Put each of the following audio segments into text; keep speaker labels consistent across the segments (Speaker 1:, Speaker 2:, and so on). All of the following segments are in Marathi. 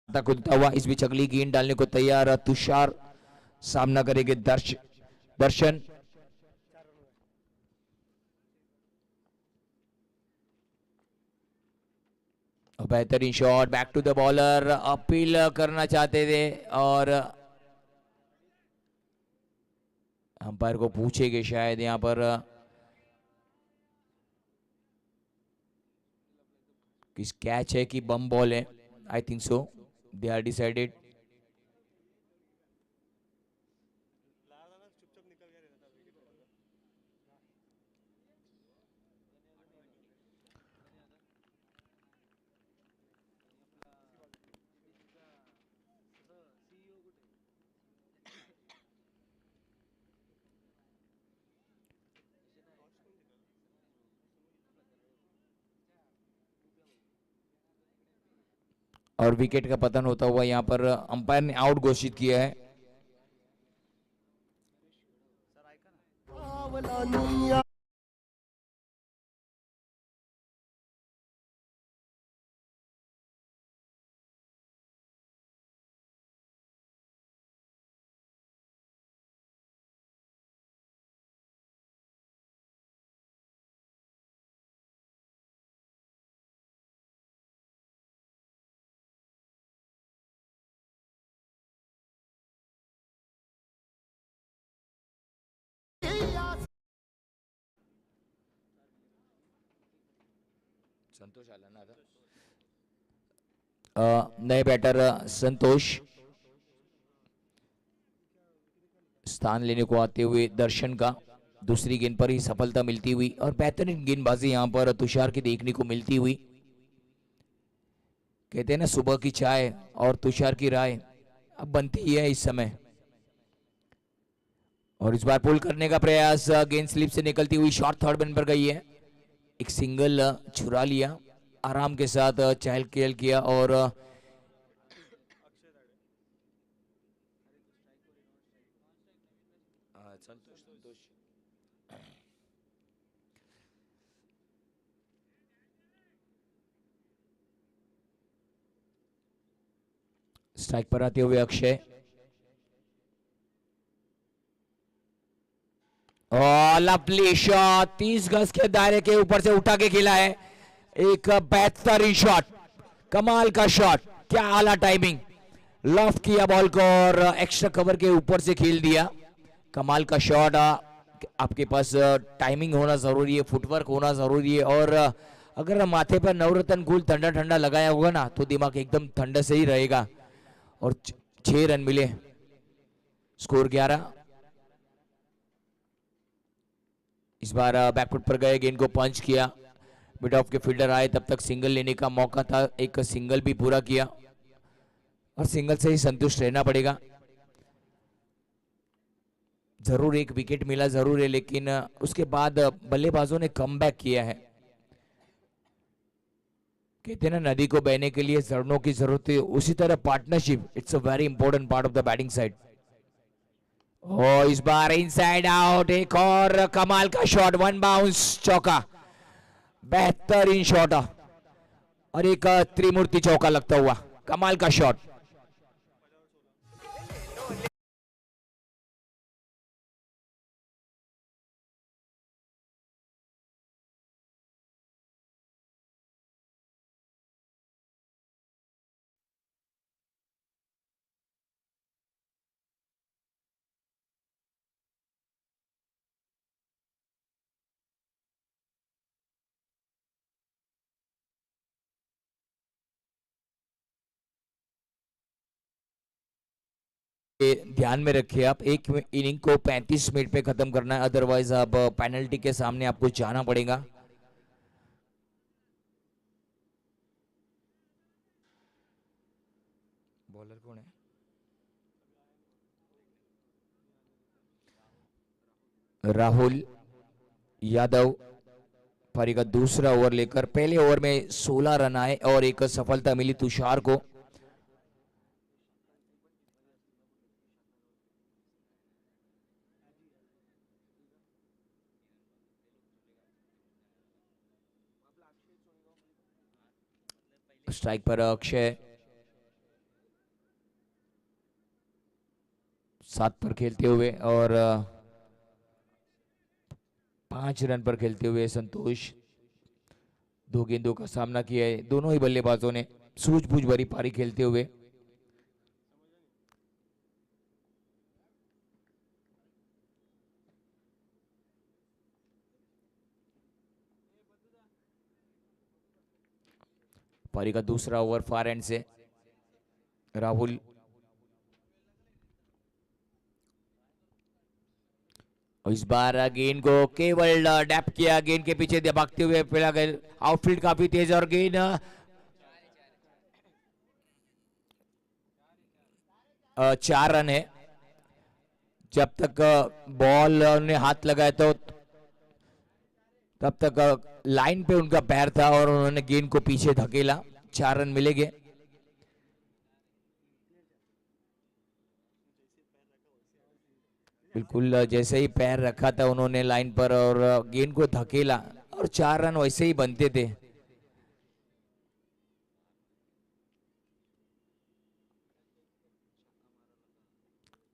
Speaker 1: कूदता हुआ, इस बीच अगली गेंद डालने को तैयार तुषार, सामना करेंगे दर्शन। बेहतरीन shot, back to the bowler, appeal करना चाहते थे और अंपायर को पूछेंगे शायद यहाँ पर किस कैच है कि बम बॉल है। I think so they are decided. और विकेट का पतन होता हुआ यहाँ पर अंपायर ने आउट घोषित किया है। संतोष आला ना आता, नए बैटर संतोष स्थान लेने को आते हुए दर्शन का दूसरी गेंद पर ही सफलता मिलती हुई और बेहतरीन गेंदबाजी यहां पर तुषार की देखने को मिलती हुई। कहते हैं ना सुबह की चाय और तुषार की राय अब बनती ही है इस समय। और इस बार पुल करने का प्रयास, गेंद स्लिप से निकलती हुई शॉट थर्ड बैन पर गई है, एक सिंगल छुरा लिया, आराम के साथ चहल खेल किया और स्ट्राइक पर आते हुए अक्षय और लवली शॉट 30 गज के दायरे के ऊपर से उठा के खेला है, एक बेहतरीन शॉट, कमाल का शॉट, क्या आला टाइमिंग, लॉफ्ट किया बॉल को और एक्स्ट्रा कवर के ऊपर से खेल दिया। कमाल का शॉट, आपके पास टाइमिंग होना जरूरी है, फुटवर्क होना जरूरी है और अगर माथे पर नवरत्न कूल ठंडा ठंडा लगाया होगा ना तो दिमाग एकदम ठंडा से ही रहेगा। और 6 रन मिले, स्कोर 11। इस बार बैकफुट पर गए, गेंद को पंच किया, मिड ऑफ के फील्डर आए, तब तक सिंगल लेने का मौका था, एक सिंगल भी पूरा किया और सिंगल से ही संतुष्ट रहना पड़ेगा। जरूर एक विकेट मिला जरूर है, लेकिन उसके बाद बल्लेबाजों ने कमबैक किया है। कहते हैं ना नदी को बहने के लिए झरनों की जरूरत है, उसी तरह partnership it's a very important part of the batting side. और इस बार इनसाइड आउट, एक और कमाल का शॉट, वन बाउंस चौका, बेहतरीन शॉट और एक त्रिमूर्ति चौका लगता हुआ, कमाल का शॉट। ध्यान में रखिए, आप एक इनिंग को 35 मिनट पे खत्म करना है, अदरवाइज आप पेनल्टी के सामने आपको जाना पड़ेगा। बॉलर कौन है? राहुल यादव पारी का दूसरा ओवर लेकर, पहले ओवर में 16 रन आए और एक सफलता मिली तुषार को। स्ट्राइक पर अक्षय, 7 पर खेलते हुए और 5 रन पर खेलते हुए संतोष 2 गेंदों का सामना किया है। दोनों ही बल्लेबाजों ने सूझबूझ भरी पारी खेलते हुए पारी का दूसरा ओवर फार एंड से राहुल इस बार गेंद को केवल डैप किया, गेंद के पीछे भागते हुए पहला गेंद आउटफील्ड काफी तेज और गेंद 4 रन है। जब तक बॉल ने हाथ लगाया तो तब तक लाइन पे उनका पैर था और उन्होंने गेंद को पीछे धकेला, 4 रन मिलेंगे। बिल्कुल जैसे ही पैर रखा था उन्होंने लाइन पर और गेंद को धकेला और 4 रन वैसे ही बनते थे।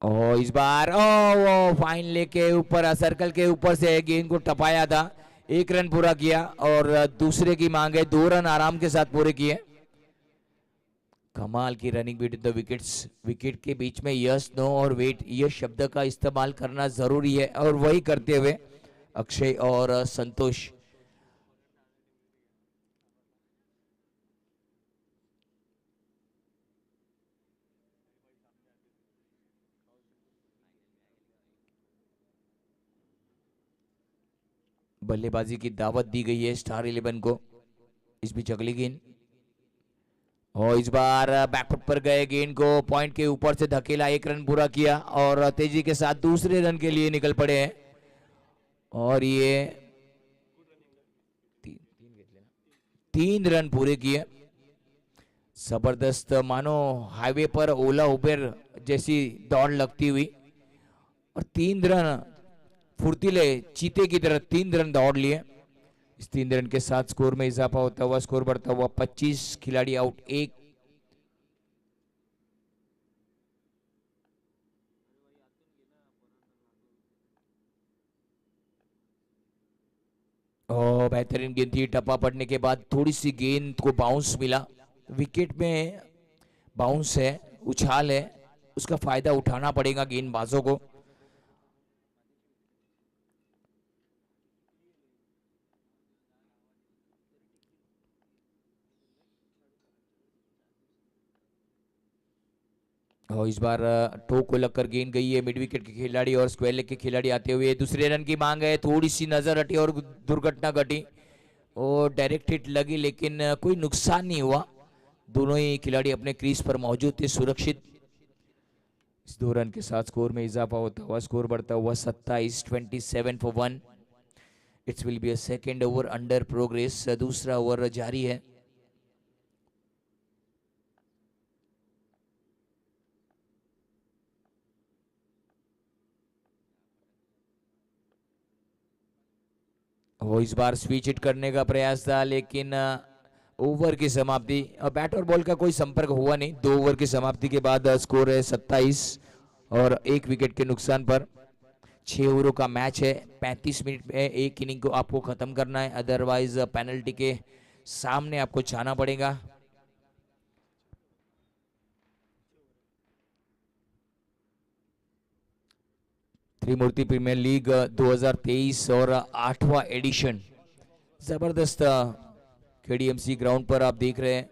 Speaker 1: और इस बार वो फाइन लेके ऊपर सर्कल के ऊपर से गेंद को टपाया था, 1 रन पूरा किया और दूसरे की मांग है, 2 रन आराम के साथ पूरे किए। कमाल की running between the wickets. Wicket K beach में यस नो और वेट ये शब्द का इस्तेमाल करना जरूरी है और वही करते हुए अक्षय और संतोष बल्लेबाजी की दावत दी गई है स्टार 11 को। इस बीच अगली गेंद और इस बार बैकफुट पर गए, गेंद को पॉइंट के ऊपर से धकेला, 1 रन पूरा किया और तेजी के साथ दूसरे रन के लिए निकल पड़े हैं। और ये 3 रन पूरे किए। जबरदस्त, मानो हाईवे पर ओला उबेर जैसी दौड़ लगती हुई और 3 रन फुर्तीले चीते की तरह 3 रन दौड़ लिए। इस 3 रन के साथ स्कोर में इजाफा होता हुआ स्कोर बढ़ता हुआ 25 खिलाड़ी आउट, 1 और बेहतरीन गेंद थी। टप्पा पड़ने के बाद थोड़ी सी गेंद को बाउंस मिला। विकेट में बाउंस है, उछाल है, उसका फायदा उठाना पड़ेगा गेंदबाजों को। और इस बार टो को लगकर गेंद गई है मिड विकेट के खिलाड़ी और स्क्वायर लेग के खिलाड़ी आते हुए। दूसरे रन की मांग है, थोड़ी सी नजर हटी और दुर्घटना घटी और डायरेक्ट हिट लगी लेकिन कोई नुकसान नहीं हुआ। दोनों ही खिलाड़ी अपने क्रीज पर मौजूद थे सुरक्षित। इस 2 रन के साथ स्कोर में इजाफा होता हुआ स्कोर बढ़ता हुआ 27, 27 for 1। It's will be a second over under progress. दूसरा ओवर जारी है। वो इस बार स्विच हिट करने का प्रयास था लेकिन ओवर की समाप्ति और बैट और बॉल का कोई संपर्क हुआ नहीं। 2 ओवर की समाप्ति के बाद स्कोर है 27 और 1 विकेट के नुकसान पर। 6 ओवरों का मैच है, 35 मिनट में एक इनिंग को आपको खत्म करना है, अदरवाइज पेनल्टी के सामने आपको जाना पड़ेगा। त्रिमूर्ति प्रीमियर लीग 2023 और 8वां एडिशन जबरदस्त केडीएमसी ग्राउंड पर आप देख रहे हैं।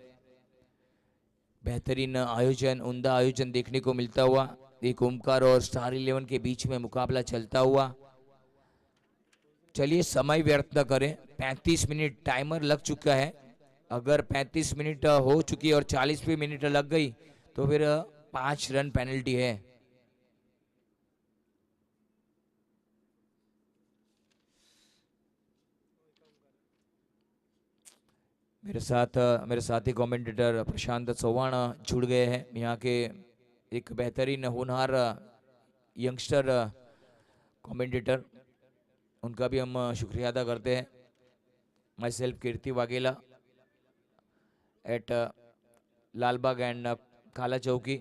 Speaker 1: बेहतरीन आयोजन, उम्दा आयोजन देखने को मिलता हुआ। एक ओमकार और स्टार 11 के बीच में मुकाबला चलता हुआ। चलिए समय व्यर्थ न करें, 35 मिनट टाइमर लग चुका है। अगर 35 मिनट हो चुकी और 40वें मिनट लग गई तो फिर 5 रन पेनल्टी है। मेरे साथी कमेंटेटर प्रशांत चौहान जुड़ गए हैं, यहाँ के एक बेहतरीन होनहार यंगस्टर कमेंटेटर, उनका भी हम शुक्रिया अदा करते हैं। Myself Kirti Waghela at Lalbaug and Kala Chowki.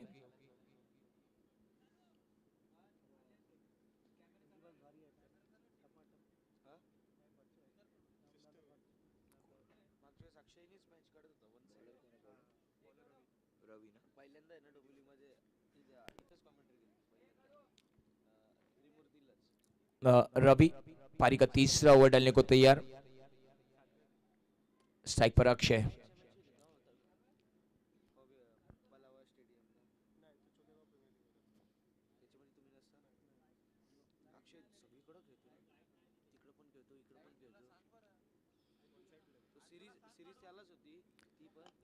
Speaker 1: Ravi पारी का तीसरा ओवर डालने को तैयार। स्ट्राइक पर Akshay.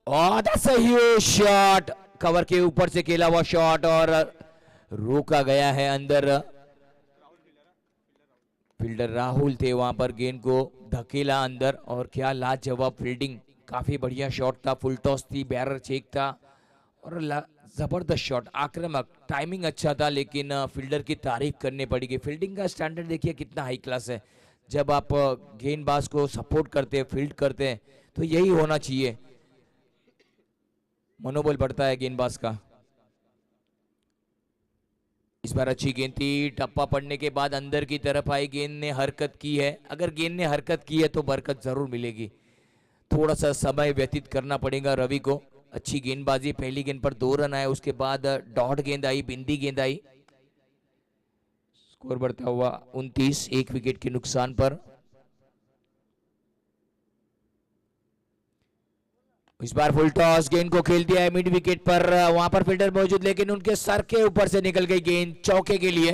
Speaker 1: Oh, that's a huge shot. Cover के ऊपर से खेला हुआ शॉट और रोका गया है अंदर। फील्डर राहुल थे वहां पर, गेंद को धकेला अंदर और क्या लाजवाब फील्डिंग। काफी बढ़िया शॉट था, फुल टॉस थी, बैरर चेक था और जबरदस्त शॉट, आक्रामक, टाइमिंग अच्छा था, लेकिन फील्डर की तारीफ करनी पड़ेगी। फील्डिंग का स्टैंडर्ड देखिए कितना हाई क्लास है। जब आप गेंदबाज को सपोर्ट करते हैं, फील्ड करते हैं, तो यही होना चाहिए, मनोबल बढ़ता है गेंदबाज का। इस बार अच्छी गेंद थी, टप्पा पड़ने के बाद अंदर की तरफ आई, गेंद ने हरकत की है। अगर गेंद ने हरकत की है तो बरकत जरूर मिलेगी। थोड़ा सा समय व्यतीत करना पड़ेगा रवि को। अच्छी गेंदबाजी, पहली गेंद पर 2 रन आए, उसके बाद डॉट गेंद आई, बिंदी गेंद आई। स्कोर बढ़ता हुआ 29, 1 विकेट के नुकसान पर। इस बार फुल टॉस, गेंद को खेल दिया है मिड विकेट पर, वहां पर फील्डर मौजूद, लेकिन उनके सर के ऊपर से निकल गई गेंद चौके के लिए।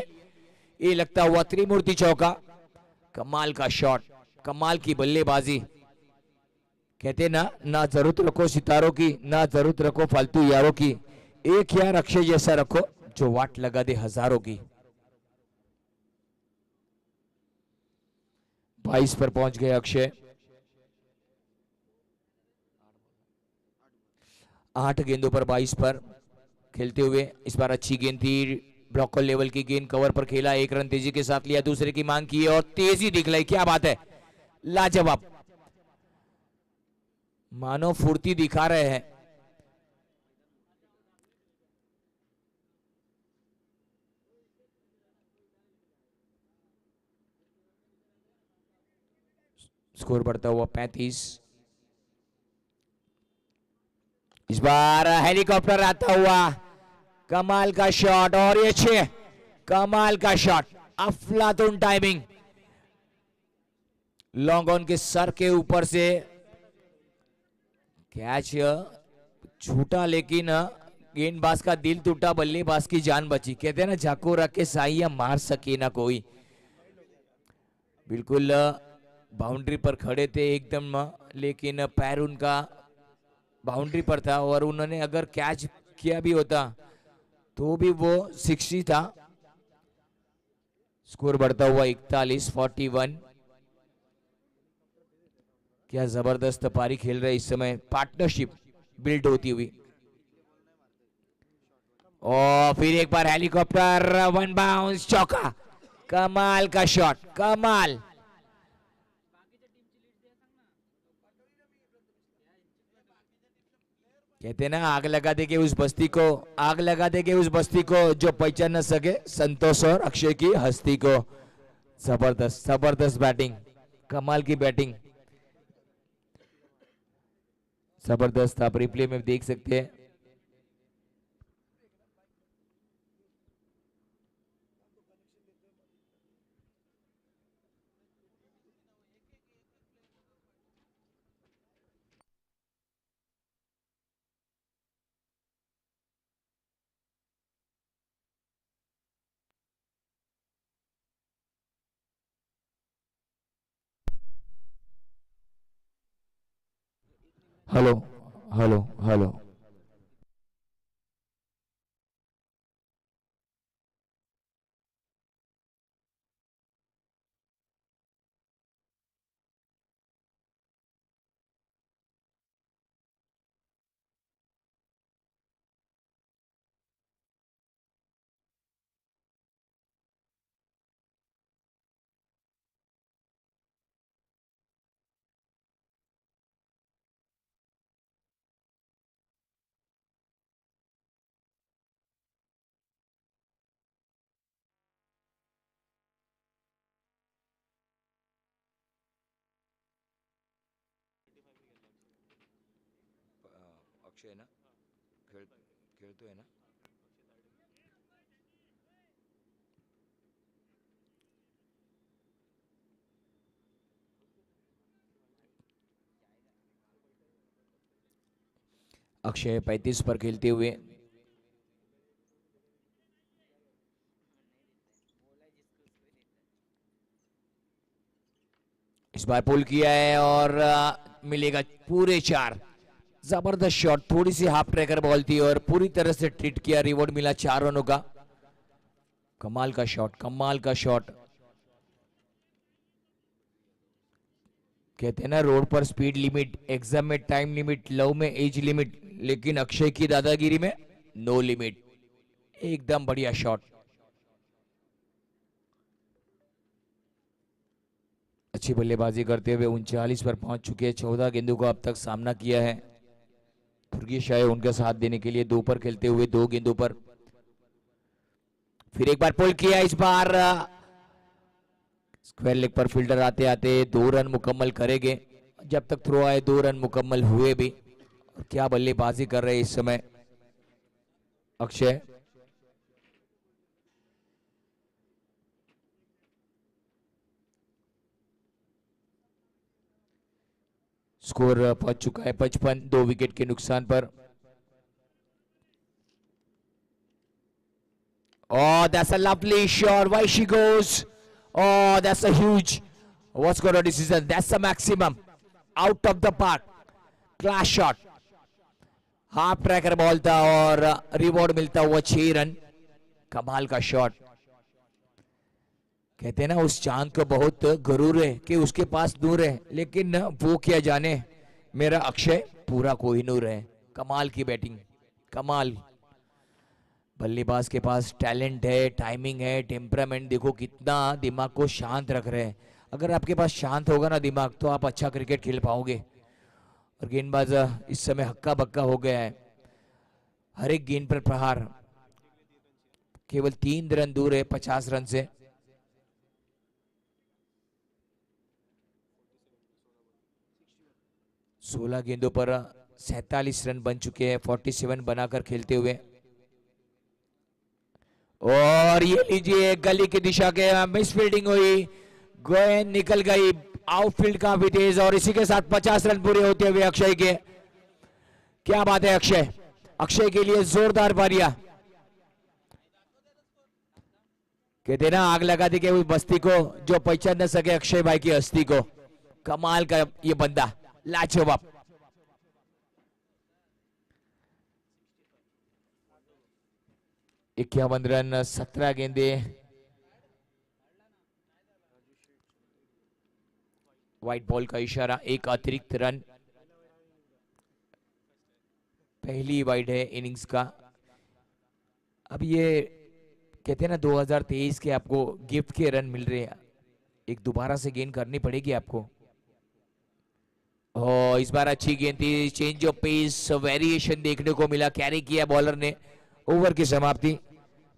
Speaker 1: ये लगता हुआ त्रिमूर्ति चौका। कमाल का शॉट, कमाल की बल्लेबाजी। कहते ना, ना जरूरत रखो सितारों की, ना जरूरत रखो फालतू यारों की, एक यार अक्षय जैसा रखो जो वाट लगा दे हजारों की। 22 पर पहुंच गए अक्षय। 8 गेंदों पर 22 पर खेलते हुए। इस बार अच्छी गेंद थी, ब्लॉकर लेवल की गेंद, कवर पर खेला, 1 रन तेजी के साथ लिया, दूसरे की मांग की और तेजी दिखलाई। क्या बात है, लाजवाब, मानो फुर्ती दिखा रहे हैं। स्कोर बढ़ता हुआ 35। इस बार हेलीकॉप्टर आता हुआ, कमाल का शॉट और ये 6, कमाल का शॉट, अफलातून टाइमिंग। लॉन्ग ऑन के सर के ऊपर से कैच छूटा, लेकिन गेंदबाज का दिल टूटा, बल्लेबाज की जान बची। कहते हैं ना, झाको रख के साइया मार सके ना कोई। बिल्कुल बाउंड्री पर खड़े थे एकदम, लेकिन पैर उनका बाउंड्री पर था और उन्होंने अगर कैच किया भी होता तो भी वो 60 था। स्कोर बढ़ता हुआ 41, 41। क्या जबरदस्त पारी खेल रहे इस समय, पार्टनरशिप बिल्ड होती हुई। और फिर एक बार हेलीकॉप्टर, 1 बाउंस चौका, कमाल का शॉट, कमाल। कहते ना, आग लगा देंगे उस बस्ती को, आग लगा देंगे उस बस्ती को जो पहचान न सके संतोष और अक्षय की हस्ती को। जबरदस्त, जबरदस्त बैटिंग, कमाल की बैटिंग, जबरदस्त। आप रिप्ले में देख सकते हैं। Hello, hello, hello. अक्षय ना खेल खेळतोय ना. अक्षय 35 पर खेलते हुए. इस बार पुल किया है और मिलेगा पूरे 4. जबरदस्त शॉट, थोड़ी सी हाफ ट्रैकर बॉल थी और पूरी तरह से ट्रीट किया. रिवॉर्ड मिला 4 रनों का. कमाल का शॉट, कमाल का शॉट. कहते हैं ना रोड पर स्पीड लिमिट, एग्जाम में टाइम लिमिट, लव में एज लिमिट, लेकिन अक्षय की दादागिरी में नो लिमिट. एकदम बढ़िया शॉट. अच्छी बल्लेबाजी करते हुए 39 पर पहुंच चुके हैं. 14 गेंदों का अब तक सामना किया है. दुर्गेश आए उनका साथ देने के लिए. 2 पर खेलते हुए 2 गेंदों पर. फिर एक बार पुल किया. इस बार स्क्वायर लेग पर फील्डर आते आते 2 रन मुकम्मल करेंगे. जब तक थ्रो आए 2 रन मुकम्मल हुए भी. और क्या बल्लेबाजी कर रहे हैं इस समय अक्षय. स्कोर पहुंच चुका है 55, 2 विकेट के नुकसान पर. Oh, that's a lovely shot. Why she goes? Oh, that's a huge. What's got a decision? That's the maximum. Out of the park. Class shot. Half tracker ball था और रिवॉर्ड मिलता हुआ 6 रन. कमाल का शॉट. कहते हैं ना उस चांद को बहुत गरूर है कि उसके पास नूर है, लेकिन वो क्या जाने मेरा अक्षय पूरा कोहिनूर है. कमाल की बैटिंग, कमाल. बल्लेबाज के पास टैलेंट है, टाइमिंग है, टेम्परामेंट. देखो कितना दिमाग को शांत रख रहे हैं. अगर आपके पास शांत होगा ना दिमाग तो आप अच्छा क्रिकेट खेल पाओगे. और गेंदबाज इस समय हक्का बक्का हो गया है. हर एक गेंद पर प्रहार. केवल 3 रन दूर है 50 रन से. सोलह गेंदों पर 47 रन बन चुके हैं 47 बनाकर खेलते हुए. और ये लीजिए गली की दिशा के मिस फील्डिंग हुई. गेंद निकल गई आउटफील्ड का भी तेज. और इसी के साथ 50 रन पूरे होते हुए अक्षय के. क्या बात है अक्षय. अक्षय के लिए जोरदार पारियां. कहते ना आग लगा दी कि उस बस्ती को जो पहचान न सके अक्षय भाई की हस्ती को. कमाल का ये बंदा, लाजवाब. 51 रन 17 गेंदे. व्हाइट बॉल का इशारा, एक अतिरिक्त रन. पहली वाइड है इनिंग्स का. अब ये कहते हैं ना 2023 के आपको गिफ्ट के रन मिल रहे हैं. एक दोबारा से गेंद करनी पड़ेगी आपको. ओ इस बार अच्छी गेंद थी. चेंज ऑफ पेस, वेरिएशन देखने को मिला. कैरी किया बॉलर ने. ओवर की समाप्ति.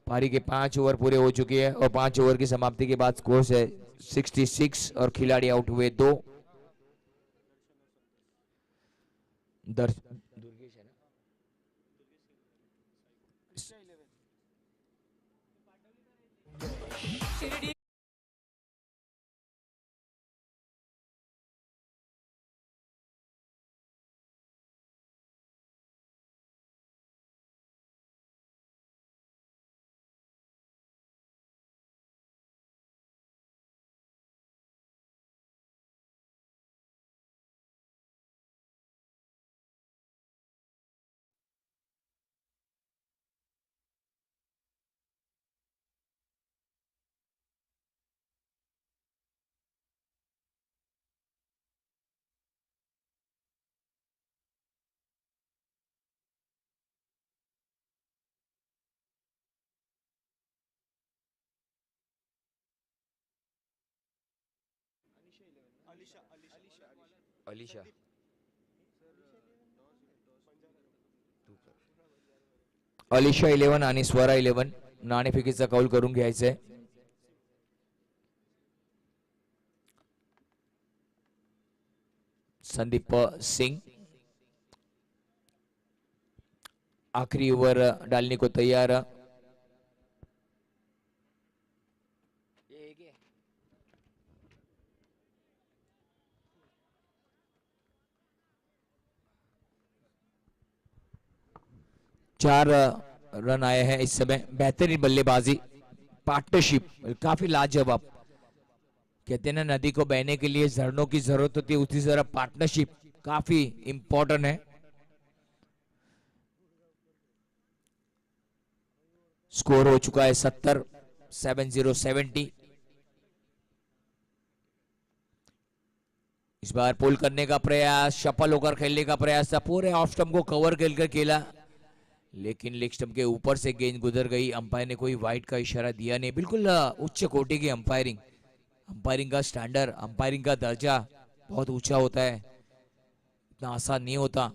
Speaker 1: पारी के 5 ओवर पूरे हो चुके हैं और 5 ओवर की समाप्ति के बाद स्कोर है 66 और खिलाड़ी आउट हुए 2. दुर्गेश है ना. अलीशा अलिशा 11 आणि स्वरा 11. नाणेफेकीचा कौल करून घ्यायचंय. संदीप सिंग आखिरी ओवर डालने को तैयार। चार रन आए हैं इस समय। बेहतरीन बल्लेबाजी, पार्टनरशिप काफी लाजवाब। कहते हैं ना, नदी को बहने के लिए झरनों की जरूरत होती है, उसी तरह पार्टनरशिप काफी इंपॉर्टेंट है। स्कोर हो चुका है 70 इस बार पुल करने का प्रयास, शफल होकर खेलने का प्रयास था, पूरे ऑफ स्टंप को कवर कर खेला, लेकिन लेग स्टंप के ऊपर से गेंद गुजर गई। अंपायर ने कोई वाइड का इशारा दिया नहीं। बिल्कुल उच्च कोटि की अंपायरिंग, अंपायरिंग का स्टैंडर्ड, अंपायरिंग का दर्जा बहुत ऊंचा होता है, इतना आसान नहीं होता।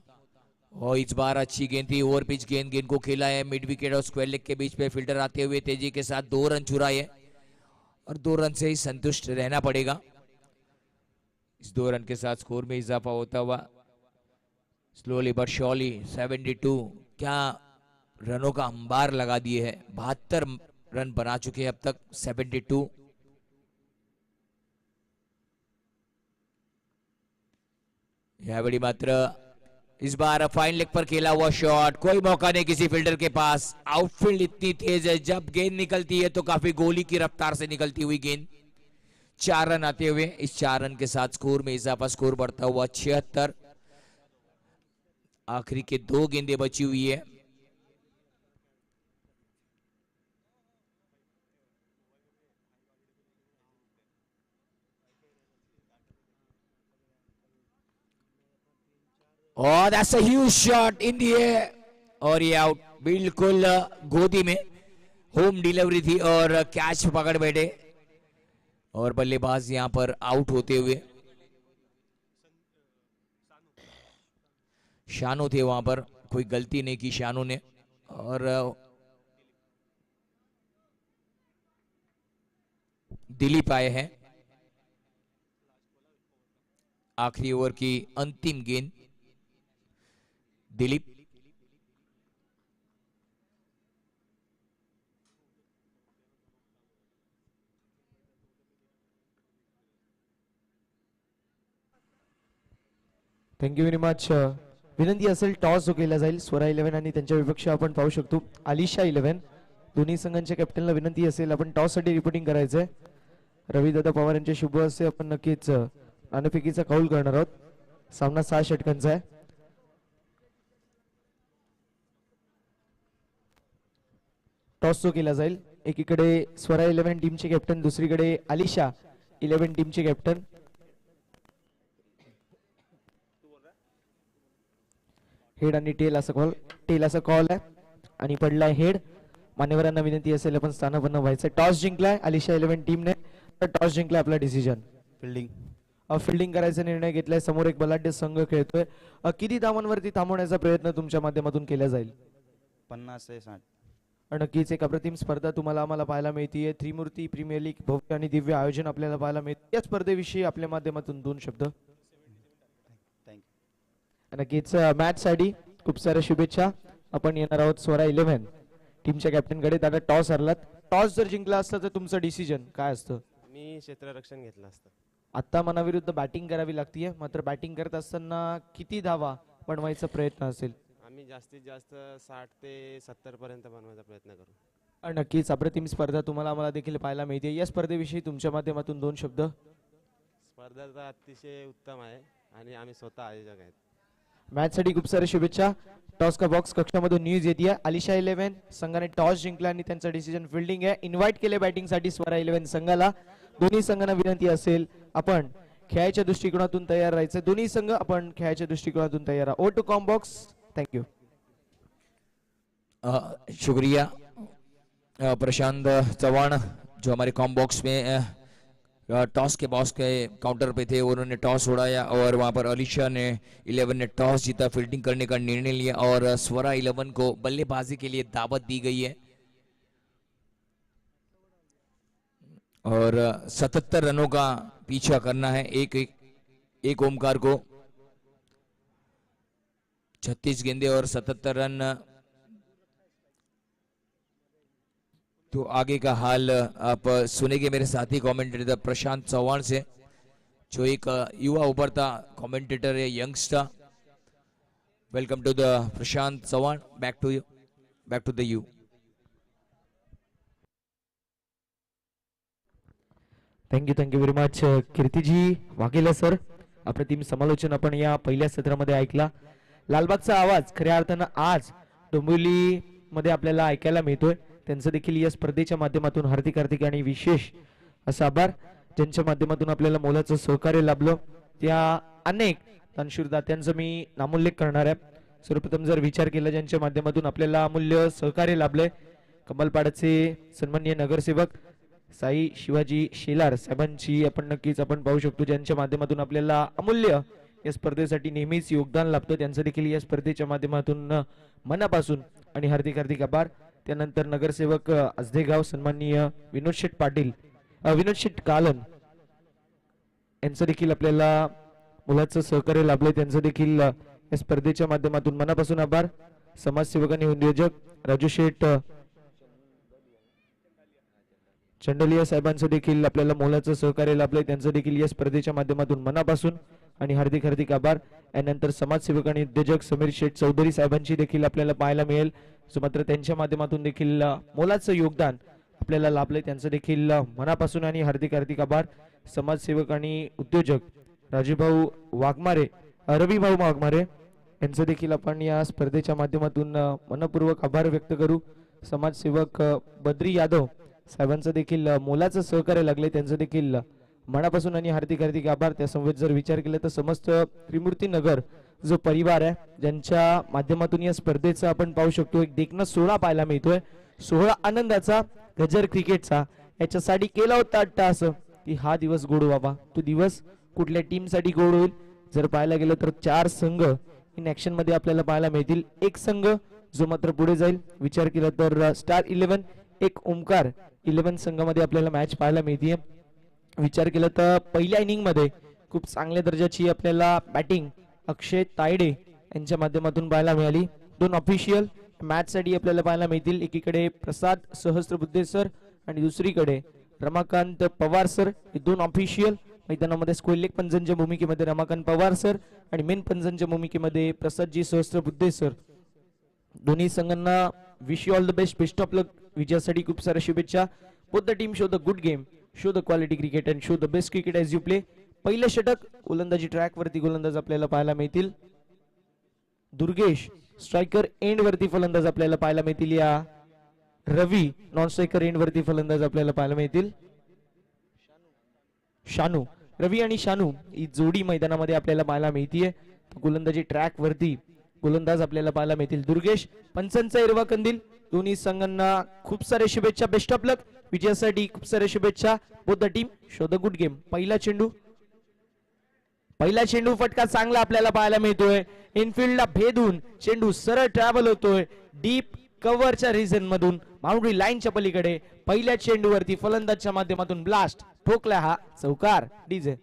Speaker 1: और इस बार अच्छी गेंद थी, ओवर पिच गेंद को खेला है मिड विकेट और स्क्वायर लेग के बीच पे। फील्डर आते हुए तेजी के साथ 2 रन चुराए और 2 रन से ही संतुष्ट रहना पड़ेगा। इस 2 रन के साथ स्कोर में इजाफा होता हुआ स्लोली बट श्योरली 72। क्या रनों का अंबार लगा दिए है, 72 रन बना चुके हैं अब तक। 72 यावेळी मात्र इस बार फाइन लेग पर खेला हुआ शॉट, कोई मौका नहीं किसी फील्डर के पास। आउटफील्ड इतनी तेज है, जब गेंद निकलती है तो काफी गोली की रफ्तार से निकलती हुई गेंद। 4 रन आते हुए इस 4 रन के साथ स्कोर में इजाफा, स्कोर बढ़ता हुआ 76। आखिरी के 2 गेंदें बची हुई है। और that's a huge shot in the air और ये आउट, बिल्कुल गोदी में होम डिलीवरी थी और कैच पकड़ बैठे और बल्लेबाज यहां पर आउट होते हुए। शानू थे वहां पर, कोई गलती नहीं की शानू ने। और दिलीप आए हैं। आखिरी ओवर की अंतिम गेंद दिलीप।
Speaker 2: Thank you very much. विनंती असेल टॉस जो केला जाईल स्वरा 11 आणि त्यांच्या विपक्ष आपण पाहू शकतो आलिशा 11। दोन्ही संघांच्या कॅप्टनला विनंती असेल आपण टॉस साठी रिपोर्टिंग करायचंय। रविदादा पवार यांच्या शुभ हस्ते आपण नक्कीच नाणेफेकीचा कौल करणार आहोत। सामना 6 षटकांचा आहे। टॉस जो केला जाईल, एकीकडे स्वरा 11 टीमचे कॅप्टन, दुसरीकडे आलिशा 11 टीमचे कॅप्टन। हेड आणि टेल असा कॉल आहे आणि पडलाय हेड। मान्यवरांना विनंती असेल आपण स्थानापन्न व्हायचं। टॉस जिंकलाय आलिशा 11 टीमने, तर टॉस जिंकलाय आपला डिसिजन फिल्डिंग करायचा निर्णय घेतलाय। समोर एक बलाढ्य संघ खेळतोय। किती धावांवरती थांबवण्याचा प्रयत्न तुमच्या माध्यमातून केला जाईल?
Speaker 3: 50 ते 60।
Speaker 2: नक्कीच एक अप्रतिम स्पर्धा तुम्हाला आम्हाला पाहायला मिळतीये। त्रिमूर्ती प्रीमियर लीग भव्य आणि दिव्य आयोजन आपल्याला पाहायला मिळते। या स्पर्धेविषयी आपल्या माध्यमातून 2 शब्द। नक्कीच मॅच साठी खूप साऱ्या शुभेच्छा। आपण येणार आहोत स्वरा 11 टीमच्या कॅप्टन कडे। दादा टॉस हरलात, टॉस जर जिंकला असता तर तुमचं डिसिजन काय असतं?
Speaker 4: मी क्षेत्ररक्षण घेतलं असतं।
Speaker 2: आता मनाविरुद्ध बॅटिंग करावी लागतीये, मात्र बॅटिंग करत असताना किती धावा बनवायचा प्रयत्न असेल?
Speaker 4: आम्ही जास्तीत जास्त 60 ते 70 पर्यंत बनवायचा प्रयत्न करू।
Speaker 2: नक्कीच अप्रतिम स्पर्धा तुम्हाला आम्हाला देखील पाहायला मिळते। या स्पर्धेविषयी तुमच्या माध्यमातून 2 शब्द।
Speaker 4: स्पर्धा तर अतिशय उत्तम आहे आणि आम्ही स्वतः आयोजक आहेत।
Speaker 2: मॅच साठी खूप साऱ्या शुभेच्छा। टॉस का बॉक्स कक्षामधून न्यूज येते। आलिशा 11 संघाने टॉस जिंकला आणि त्यांचा डिसिजन फिल्डिंग आहे। इन्व्हाइट केले बॅटिंग साठी स्वरा 11 संघाला। दोन्ही संघांना विनंती असेल आपण खेळाच्या दृष्टिकोनातून तयार राहायचं। दोन्ही संघ आपण खेळाच्या दृष्टिकोनातून तयार आहोत। O two comm box, thank you.
Speaker 1: शुक्रिया प्रशांत चौहान जो हमारे कॉम बॉक्स में टॉस के बॉक्स के काउंटर पे थे। उन्होंने टॉस उड़ाया और वहां पर अलीशा ने 11 ने टॉस जीता, फील्डिंग करने का निर्णय लिया और स्वरा 11 को बल्लेबाजी के लिए दावत दी गई है और 77 रनों का पीछा करना है एक ओमकार को। 36 गेंदे और 77 रन तो आगे का हाल आप सुनेंगे मेरे साथी कमेंटेटर प्रशांत चौहान से, जो एक युवा उभरता कमेंटेटर है, youngster. Welcome to the Prashant Chauhan. Back to the you.
Speaker 2: Thank you very much Kirtiji Waghela sir. अप्रतिम समालोचन आपण या पहिल्या सत्रामध्ये ऐकला. लालबागचा आवाज खऱ्या अर्थानं आज डोंबिवली मध्ये आपल्याला ऐकायला मिळतोय. त्यांचं देखील या स्पर्धेच्या माध्यमातून हार्दिक आणि विशेष असा आभार, ज्यांच्या माध्यमातून आपल्याला मोलाचं सहकार्य लाभलं त्या अनेक दानशूरदात्यांचा मी नामोल्लेख करणार आहे. सर्वप्रथम जर विचार केला ज्यांच्या माध्यमातून आपल्याला अमूल्य सहकार्य लाभलंय, कमलपाडाचे सन्माननीय नगरसेवक साई शिवाजी शेलार साहेबांची आपण पाहू शकतो, ज्यांच्या माध्यमातून आपल्याला अमूल्य या स्पर्धेसाठी नेहमीच योगदान लाभतं. त्यांचं देखील या स्पर्धेच्या माध्यमातून मनापासून आणि हार्दिक आभार. त्यानंतर नगरसेवक आजदेगाव सन्माननीय विनोद शेठ कालन यांचं देखील आपल्याला मुलाचं सहकार्य लाभलंय. त्यांचं देखील या स्पर्धेच्या माध्यमातून मनापासून आभार. समाजसेवक आणि उद्योजक राजू शेठ चंडलिया साहेबांचं देखील आपल्याला मोलाचं सहकार्य लाभलंय. त्यांचं देखील या स्पर्धेच्या माध्यमातून मनापासून आणि हार्दिक आभार. यानंतर समाजसेवक आणि उद्योजक समीर शेठ चौधरी साहेबांची देखील आपल्याला पाहायला मिळेल, मात्र त्यांच्या माध्यमातून देखील मोलाचं योगदान आपल्याला लाभलंय. त्यांचं देखील मनापासून आणि हार्दिक आभार. समाजसेवक आणि उद्योजक राजूभाऊ वाघमारे, रविभाऊ वाघमारे यांचं देखील आपण या स्पर्धेच्या माध्यमातून मनपूर्वक आभार व्यक्त करू. समाजसेवक बद्री यादव साहेबांचं देखील मोलाचं सहकार्य लागले, त्यांचं देखील मनापासून आणि हार्दिक आभार. त्या समवेत जर विचार केला तर समस्त त्रिमूर्ती नगर जो परिवार आहे, ज्यांच्या माध्यमातून या स्पर्धेचा आपण पाहू शकतो एक देखणं सोहळा पाहायला मिळतोय. सोहळा आनंदाचा, गजर क्रिकेटचा, याच्यासाठी केला होता अट्टाहास की हा दिवस गोड व्हावा. तो दिवस कुठल्या टीम साठी गोड होईल? जर पाहायला गेलं तर 4 संघ इन ऍक्शन मध्ये आपल्याला पाहायला मिळतील. एक संघ जो मात्र पुढे जाईल. विचार केला तर स्टार 11 एक ओमकार 11 संघामध्ये आपल्याला मॅच पाहायला मिळते. विचार केला तर पहिल्या इनिंग मध्ये खूप चांगल्या दर्जाची आपल्याला बॅटिंग अक्षय तायडे यांच्या माध्यमातून पाहायला मिळाली. 2 ऑफिशियल मॅच साठी आपल्याला पाहायला मिळतील. एकीकडे प्रसाद सहस्त्रबुद्धे सर आणि दुसरीकडे रमाकांत पवार सर. हे 2 ऑफिशियल मैदानामध्ये स्क्वेअर पंचांच्या भूमिकेमध्ये रमाकांत पवार सर आणि मेन पंचांच्या भूमिकेमध्ये प्रसादजी सहस्त्रबुद्धे सर. दोन्ही संघांना wish you all the best of luck. विजयासाठी खूप साऱ्या शुभेच्छा. Both the team show the good game, show the quality cricket and show the best cricket as you play. पहिलं षटक गोलंदाजी ट्रॅक वरती गोलंदाज आपल्याला पाहायला मिळतील. दुर्गेश स्ट्रायकर एंड वरती फलंदाज आपल्याला पाहायला मिळतील. या रवी नॉन स्ट्रायकर एंड वरती फलंदाज आपल्याला पाहायला मिळतील. शानू, रवी आणि शानू ही जोडी मैदानामध्ये आपल्याला पाहायला मिळतीये. गोलंदाजी ट्रॅक वरती गोलंदाज आपल्याला पाहायला मिळतील. दुर्गेश पंचांचा हिरवा कंदील. दोन्ही संघांना खूप सारे शुभेच्छा. Best of luck. विजयासाठी खूप सारे शुभेच्छा. Both the team show the good game. पहिला चेंडू फटका चांगला आपल्याला पाहायला मिळतोय. इनफिल्डला भेदून चेंडू सरळ ट्रॅव्हल होतोय डीप कव्हरच्या रिजन मधून बाउंड्री लाईनच्या पलीकडे. पहिल्या चेंडूवरती फलंदाजच्या माध्यमातून ब्लास्ट ठोकला हा चौकार. डीजे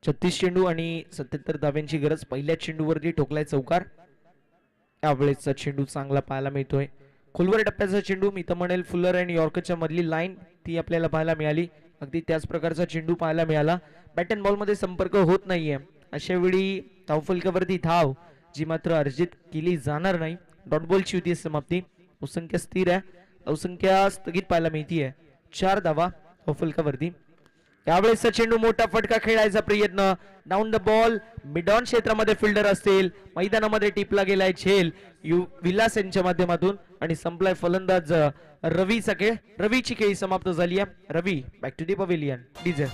Speaker 2: 36 चेंडू आणि 77 धाव्यांची गरज. पहिल्या चेंडूवरती ठोकलाय चौकार. यावेळेसचा चेंडू चांगला पाहायला मिळतोय. खोलवर टप्प्याचा चेंडू, मी तर म्हणेल फुलर आणि यॉर्करच्या मधली लाईन ती आपल्याला पाहायला मिळाली. अगदी त्याच प्रकारचा चेंडू पाहायला मिळाला. बॅट अँड बॉल मध्ये संपर्क होत नाहीये. अशा वेळी धावफलकावरती धाव जी मात्र अर्जित केली जाणार नाही. डॉट बॉलची होती समाप्ती. धावसंख्या स्थिर आहे. धावसंख्या स्थगित पाहायला मिळतीये. 4 धावा धावफलकावरती. यावेळेसचा चेंडू मोठा फटका खेळायचा प्रयत्न. Down the ball mid on क्षेत्रामध्ये फिल्डर असतील. मैदानामध्ये टिपला गेलाय झेल विलास यांच्या माध्यमातून आणि संपलाय फलंदाज रवीचा खेळ. रवीची खेळी समाप्त झाली आहे. Ravi back to the pavilion. DJ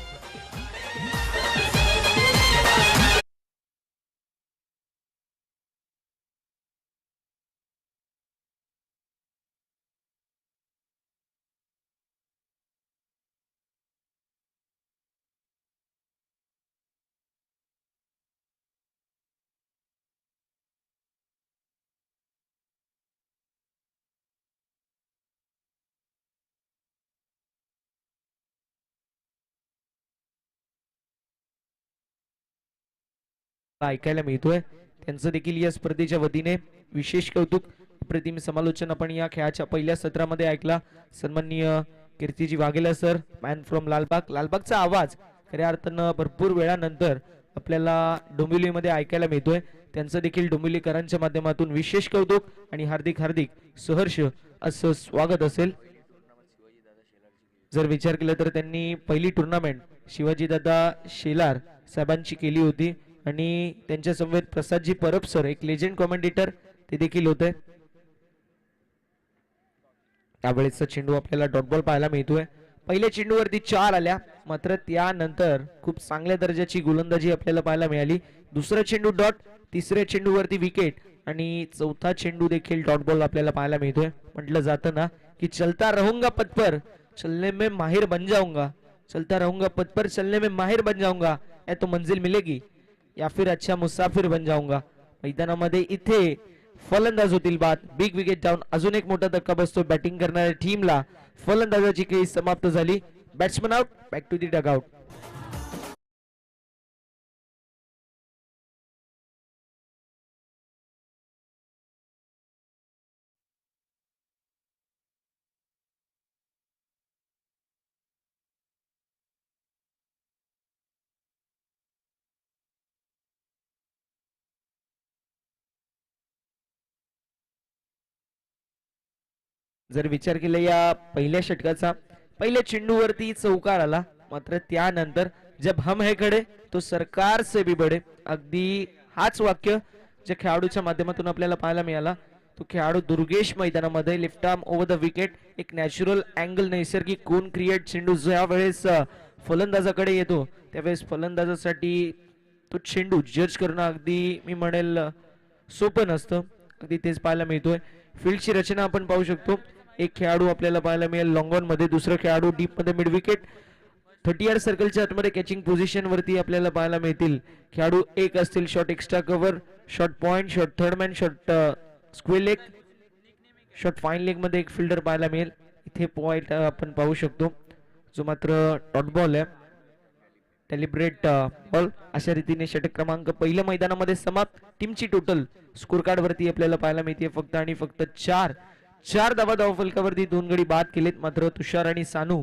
Speaker 2: ऐकायला मिळतोय. त्यांचं देखील या स्पर्धेच्या वतीने विशेष कौतुक. प्रतिम समालोचन आपण या खेळाच्या पहिल्या सत्रामध्ये ऐकला. सन्माननीय Kirtiji Waghela sir, man from Lalbaug. लालबागचा आवाज खऱ्या अर्थानं भरपूर वेळानंतर आपल्याला डोंबिवलीमध्ये ऐकायला मिळतोय. त्यांचं देखील डोंबिवलीकरांच्या माध्यमातून विशेष कौतुक आणि हार्दिक हार्दिक सहर्ष असं स्वागत असेल. जर विचार केला तर त्यांनी पहिली टुर्नामेंट शिवाजीदादा शेलार साहेबांची केली होती आणि त्यांच्या समवेत प्रसादजी परब सर, एक लेजंड कॉमेंटेटर, ते देखील होते. त्यावेळेसचा चेंडू आपल्याला डॉट बॉल पाहायला मिळतोय. पहिल्या चेंडूवरती 4 आल्या, मात्र त्यानंतर खूप चांगल्या दर्जाची गोलंदाजी आपल्याला पाहायला मिळाली. दुसरा चेंडू डॉट, तिसऱ्या चेंडूवरती विकेट आणि चौथा चेंडू देखील डॉट बॉल आपल्याला पाहायला मिळतोय. म्हटलं जातं ना की चलता रहूंगा पद पर, चलने में माहिर बन जाऊंगा. चलता रहूंगा पद पर, चलने में माहिर बन जाऊंगा. या तो मंजिल मिलेगी या फिर अच्छा मुसाफिर बन जाऊंगा. मैदानामध्ये इथे फलंदाज होतील बाद. बिग विकेट डाऊन, अजून एक मोठा धक्का बसतो बॅटिंग करणाऱ्या टीमला. फलंदाजाची खेळी समाप्त झाली. Batsman out, back to the dugout. जर विचार केला या पहिल्या षटकाचा, पहिल्या चेंडूवरती चौकार आला, मात्र त्यानंतर जब हम है खडे तो सरकार से भी बडे. अगदी हाच वाक्य ज्या खेळाडूच्या माध्यमातून आपल्याला पाहायला मिळाला. तो खेळाडू दुर्गेश मैदानामध्ये left arm over the wicket, एक नॅचरल अँगल, नैसर्गिक कोन क्रिएट चेंडू ज्या वेळेस फलंदाजाकडे येतो त्यावेळेस फलंदाजासाठी तो चेंडू जज करणं अगदी मी म्हणेल सोपं नसतं. अगदी तेच पाहायला मिळतोय. फील्डची रचना आपण पाहू शकतो. एक खेळाडू आपल्याला पाहायला मिळेल लॉंग ऑन मध्ये, दुसरा खेळाडू डीप मध्ये मिड विकेट. 30 यार्ड सर्कलच्या आतमध्ये कॅचिंग पोझिशन वरती आपल्याला पाहायला मिळतील खेळाडू. एक असतील shot extra cover, shot point, shot third man, shot square leg, shot fine leg मध्ये एक फिल्डर पाहायला मिळेल. इथे पॉइंट आपण पाहू शकतो जो मात्र डॉट बॉल आहे, डेलिब्रेट बॉल. अशा रीतीने षटक क्रमांक पहिल्या मैदानामध्ये समाप्त. टीमची टोटल स्कोर कार्ड वरती आपल्याला पाहायला मिळते फक्त आणि फक्त 4 धावा धाव फलकावरती 2 गडी बाद केलेत. मात्र तुषार आणि सानू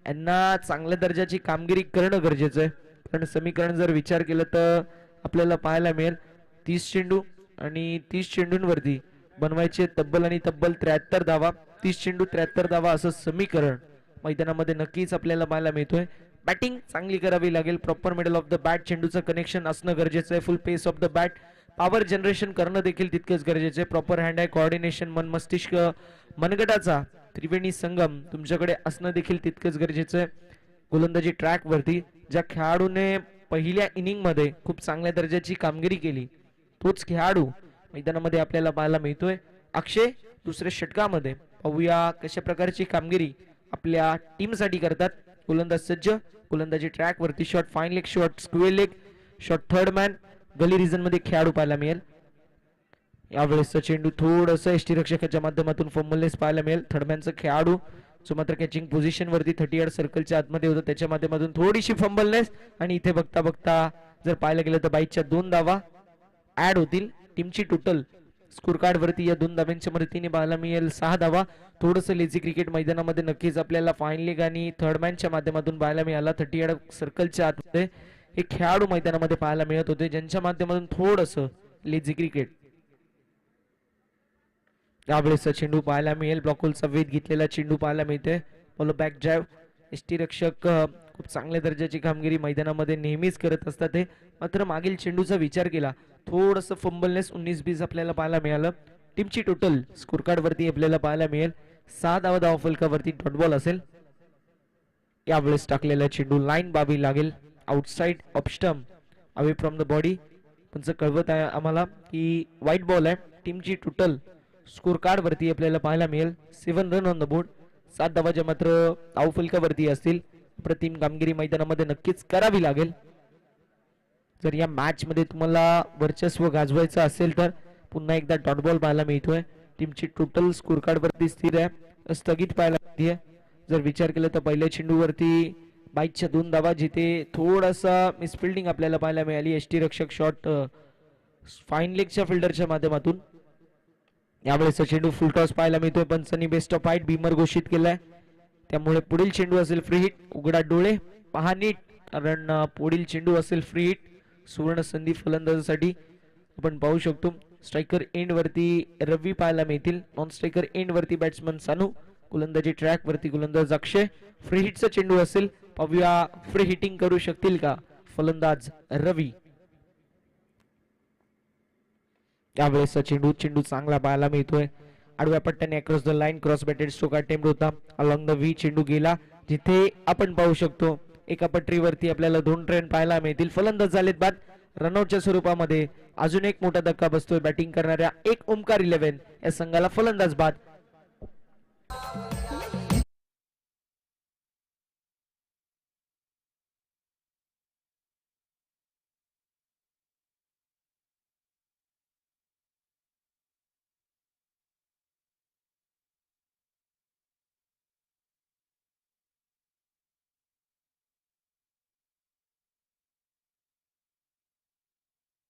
Speaker 2: यांना चांगल्या दर्जाची कामगिरी करणं गरजेचं आहे. कारण समीकरण जर विचार केलं तर आपल्याला पाहायला मिळेल 30 चेंडू आणि 30 चेंडूंवरती बनवायचे तब्बल आणि तब्बल 73 धावा. 30 चेंडू 73 धावा असं समीकरण मैदानामध्ये नक्कीच आपल्याला पाहायला मिळतोय. बॅटिंग चांगली करावी लागेल. Proper middle of the bat चेंडूचं कनेक्शन असणं गरजेचं आहे. Full pace off the bat, power generation करणं देखील तितकंच गरजेचं आहे. प्रॉपर हँड आय कोऑर्डिनेशन, मन मस्तिष्क मनगटाचा त्रिवेणी संगम तुमच्याकडे असणं देखील तितकंच गरजेचं आहे. गोलंदाजी ट्रॅक वरती ज्या खेळाडूने पहिल्या इनिंग मध्ये खूप चांगल्या दर्जाची कामगिरी केली तोच खेळाडू मैदानामध्ये आपल्याला पाहायला मिळतोय. अक्षय दुसऱ्या षटकामध्ये पाहूया कशा प्रकारची कामगिरी आपल्या टीम साठी करतात. गोलंदाज सज्ज, गोलंदाजी ट्रॅक वरती, shot fine leg, shot square leg, shot third man, gully region मध्ये खेळाडू पाहायला मिळेल. यावेळेसचा चेंडू थोडंसं एसटी रक्षकाच्या माध्यमातून फंबलनेस पाहायला मिळेल. थर्डमॅनचा खेळाडू जो मात्र कॅचिंग पोझिशन वरती 30 यार्ड सर्कलच्या आतमध्ये होता त्याच्या माध्यमातून थोडीशी फंबलनेस आणि इथे बघता बघता जर पाहायला गेलं तर बाईकच्या 2 धावा ऍड होतील. टीमची टोटल स्कोर कार्ड वरती या 2 धाव्यांच्या मदतीने पाहायला मिळेल 6 धावा. थोडंसं लेझी क्रिकेट मैदानामध्ये नक्कीच आपल्याला फाईन लेग आणि थर्डमॅनच्या माध्यमातून पाहायला मिळाला. 30 यार्ड सर्कलच्या आतमध्ये हे खेळाडू मैदानामध्ये पाहायला मिळत होते ज्यांच्या माध्यमातून थोडंसं लेझी क्रिकेट. यावेळेसचा चेंडू पाहायला मिळेल. ब्लॉकहोलचा वेध घेतलेला चेंडू पाहायला मिळते. Follow back drive. एसटी रक्षक खूप चांगल्या दर्जाची कामगिरी मैदानामध्ये नेहमीच करत असतात. हे मात्र मागील चेंडूचा विचार केला थोडंसं फंबलनेस 19-20 आपल्याला पाहायला मिळालं. टीमची टोटल स्कोर कार्ड वरती आपल्याला पाहायला मिळेल 6 धावा धाव फलकावरती डॉट बॉल असेल. यावेळेस टाकलेला चेंडू लाईन बाबी लागेल. Outside off stump, away from the body. पण कळवत आहे आम्हाला की व्हाईट बॉल आहे. टीमची टोटल स्कोर कार्ड वरती आपल्याला पाहायला मिळेल 7 रन ऑन द बोर्ड. 7 धावाच्या मात्र धाव फलकावरती असतील. प्रतिम कामगिरी मैदानामध्ये नक्कीच करावी लागेल. जर या मॅच मध्ये तुम्हाला वर्चस्व गाजवायचं असेल तर पुन्हा एकदा डॉट बॉल पाहायला मिळतोय. टीमची टोटल स्कोर कार्ड वरती स्थिर आहे, स्थगित पाहायला मिळते. जर विचार केला तर पहिल्या चेंडूवरती बाईकच्या 2 धावा जिथे थोडासा मिसफिल्डिंग आपल्याला पाहायला मिळाली. एसटी रक्षक शॉट फाईन लेगच्या फिल्डरच्या माध्यमातून. यावेळेस चेंडू फुल टॉस पाहायला मिळतोय. पंचांनी बेस्ट ऑफ फाईट बीमर घोषित केलाय, त्यामुळे पुढील चेंडू असेल फ्री हिट. उघडा डोळे, पहा नीट, कारण पुढील चेंडू असेल फ्री हिट. सुवर्ण संधी फलंदाजासाठी आपण पाहू शकतो. स्ट्रायकर एंड वरती रवी पाहायला मिळतील. नॉन स्ट्रायकर एंड वरती बॅट्समन सानू, गोलंदाजी ट्रॅक वरती गोलंदाज अक्षय. फ्री हिटचा चेंडू असेल, पाहूया फ्री हिटिंग करू शकतील का फलंदाज रवी. यावेळेस चेंडू चांगला पाहायला मिळतोय. आडव्या पट्ट्याने across the line cross batted stroke attempt होता. अलॉंग द व्ही चेंडू गेला, जिथे आपण पाहू शकतो एका पटरीवरती आपल्याला 2 रन पाहायला मिळतील. फलंदाज झालेत बाद. रनआउटच्या स्वरूपामध्ये अजून एक मोठा धक्का बसतोय बॅटिंग करणाऱ्या एक ओमकार 11 या संघाला. फलंदाज बाद.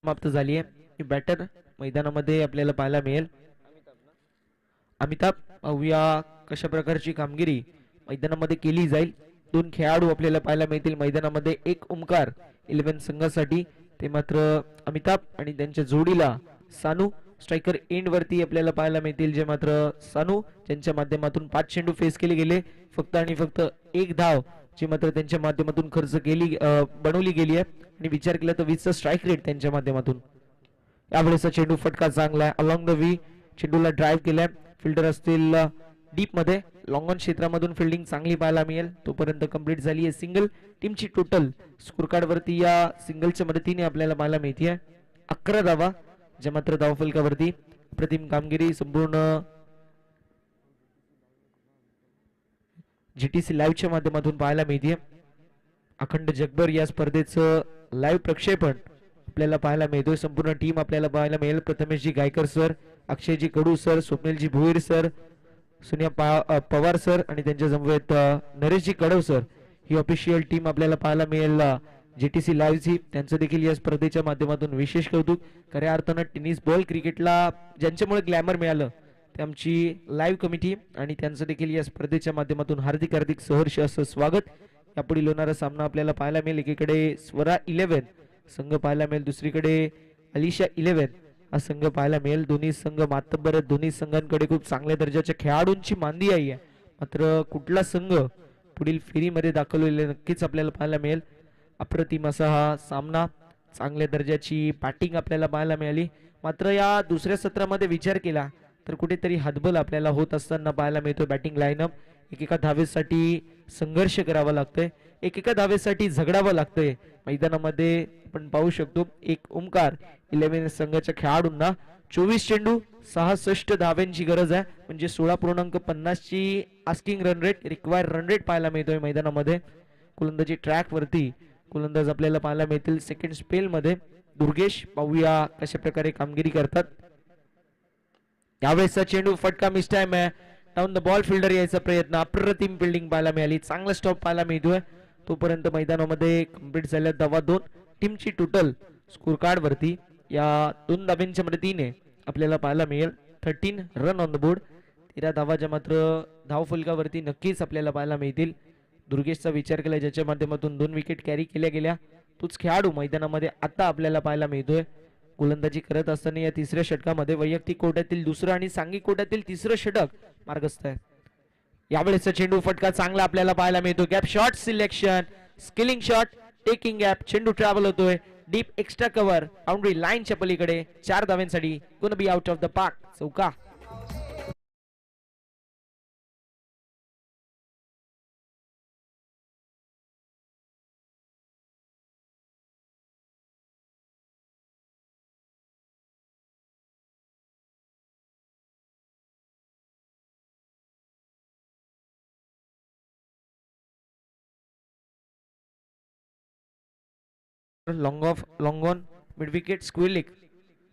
Speaker 2: समाप्त झाली आहे. बॅटर मैदानामध्ये आपल्याला पाहायला मिळेल अमिताभ. पाहूया कशा प्रकारची कामगिरी मैदानामध्ये केली जाईल. 2 खेळाडू आपल्याला पाहायला मिळतील मैदानामध्ये. एक ओमकार 11 संघासाठी, ते मात्र अमिताभ आणि त्यांच्या जोडीला सानू. स्ट्रायकर एंड वरती आपल्याला पाहायला मिळतील, जे मात्र सानू, ज्यांच्या माध्यमातून 5 चेंडू फेस केले गेले. फक्त आणि फक्त 1 धाव जी मात्र त्यांच्या माध्यमातून खर्च केली बनवली गेली आहे. आणि विचार केला तर 20चा स्ट्राईक रेट त्यांच्या माध्यमातून. यावेळेचा चेंडू फटका चांगला आहे. अलॉंग द व्ही चेंडूला ड्राईव्ह केलाय. फिल्डर असतील डीप मध्ये. लॉंग ऑन क्षेत्रामधून फिल्डिंग चांगली पाहायला मिळेल. तोपर्यंत कंप्लीट झाली आहे सिंगल. टीमची टोटल स्कोर कार्ड वरती या सिंगलच्या मदतीने आपल्याला पाहायला मिळते 11 धावा, ज्या मात्र धावफलकावरती अप्रतिम कामगिरी संपूर्ण GTC लाईव्हच्या माध्यमातून पाहायला मिळते. अखंड जगभर या स्पर्धेचं लाईव्ह प्रक्षेपण आपल्याला पाहायला मिळतोय. संपूर्ण टीम आपल्याला पाहायला मिळेल. Prathameshji Gaikar sir, Akshayji Kadu sir, Swapnilji Bhoir sir, Sonia Pawar sir आणि त्यांच्या समवेत नरेशजी कडव सर, ही ऑफिशियल टीम आपल्याला पाहायला मिळेल GTC लाईव्हची. त्यांचं देखील या स्पर्धेच्या माध्यमातून विशेष कौतुक. खऱ्या अर्थानं टेनिस बॉल क्रिकेटला ज्यांच्यामुळे ग्लॅमर मिळालं ते आमची लाईव्ह कमिटी, आणि त्यांचं देखील या स्पर्धेच्या माध्यमातून हार्दिक हार्दिक सहर्ष असं स्वागत. यापुढील होणारा सामना आपल्याला पाहायला मिळेल. एकीकडे स्वरा 11 संघ पाहायला मिळेल, दुसरीकडे अलिशा 11 हा संघ पाहायला मिळेल. दोन्ही संघ मातब्बर, दोन्ही संघांकडे खूप चांगल्या दर्जाच्या खेळाडूंची मांदी आहे. मात्र कुठला संघ पुढील फेरीमध्ये दाखल होईल नक्कीच आपल्याला पाहायला मिळेल. अप्रतिम असा हा सामना, चांगल्या दर्जाची बॅटिंग आपल्याला पाहायला मिळाली. मात्र या दुसऱ्या सत्रामध्ये विचार केला तर कुठेतरी हातबल आपल्याला होत असताना पाहायला मिळतो. बॅटिंग लाईनअप एकेका धावेसाठी संघर्ष करावा लागतोय, एकेका धावेसाठी झगडावं लागतंय. मैदानामध्ये आपण पाहू शकतो एक ओमकार 11 संघाच्या खेळाडूंना 24 चेंडू 66 धाव्यांची गरज आहे, म्हणजे 16.50 ची asking run rate, required run rate पाहायला मिळतोय मैदानामध्ये. गोलंदाजी ट्रॅक वरती गोलंदाज आपल्याला पाहायला मिळतील सेकंड स्पेल मध्ये. दुर्गेश, पाहूया कशा प्रकारे कामगिरी करतात. यावेळेसचा चेंडू फटका मिस टाइम आहे. डाऊन द बॉल फिल्डर यायचा प्रयत्न, अप्रतिम फिल्डिंग पाहायला मिळाली, चांगला स्टॉप पाहायला मिळतोय. तोपर्यंत मैदानामध्ये कंप्लीट झाल्या धावा 2. टीमची टोटल स्कोर कार्ड वरती या 2 धाब्यांच्या मदतीने आपल्याला पाहायला मिळेल 13 रन ऑन द बोर्ड. 13 धावा ज्या मात्र धाव फलकावरती नक्कीच आपल्याला पाहायला मिळतील. दुर्गेशचा विचार केला, ज्याच्या माध्यमातून 2 विकेट कॅरी केल्या गेल्या, तोच खेळाडू मैदानामध्ये आता आपल्याला पाहायला मिळतोय. गोलंदाजी करत असताना या तिसऱ्या षटकामध्ये वैयक्तिक कोट्यातील दुसरं आणि सांघिक कोट्यातील तिसरं षटक मार्गस्थ आहे. यावेळेचा चेंडू फटका चांगला आपल्याला पाहायला मिळतो. Gap shot selection, skilling shot, taking gap. चेंडू ट्रॅव्हल होतोय डीप, एक्स्ट्रा कव्हर, बाउंड्री लाईनच्या पलीकडे. 4 धाव्यांसाठी gonna be out of the park, चौका. Long on mid wicket square leg.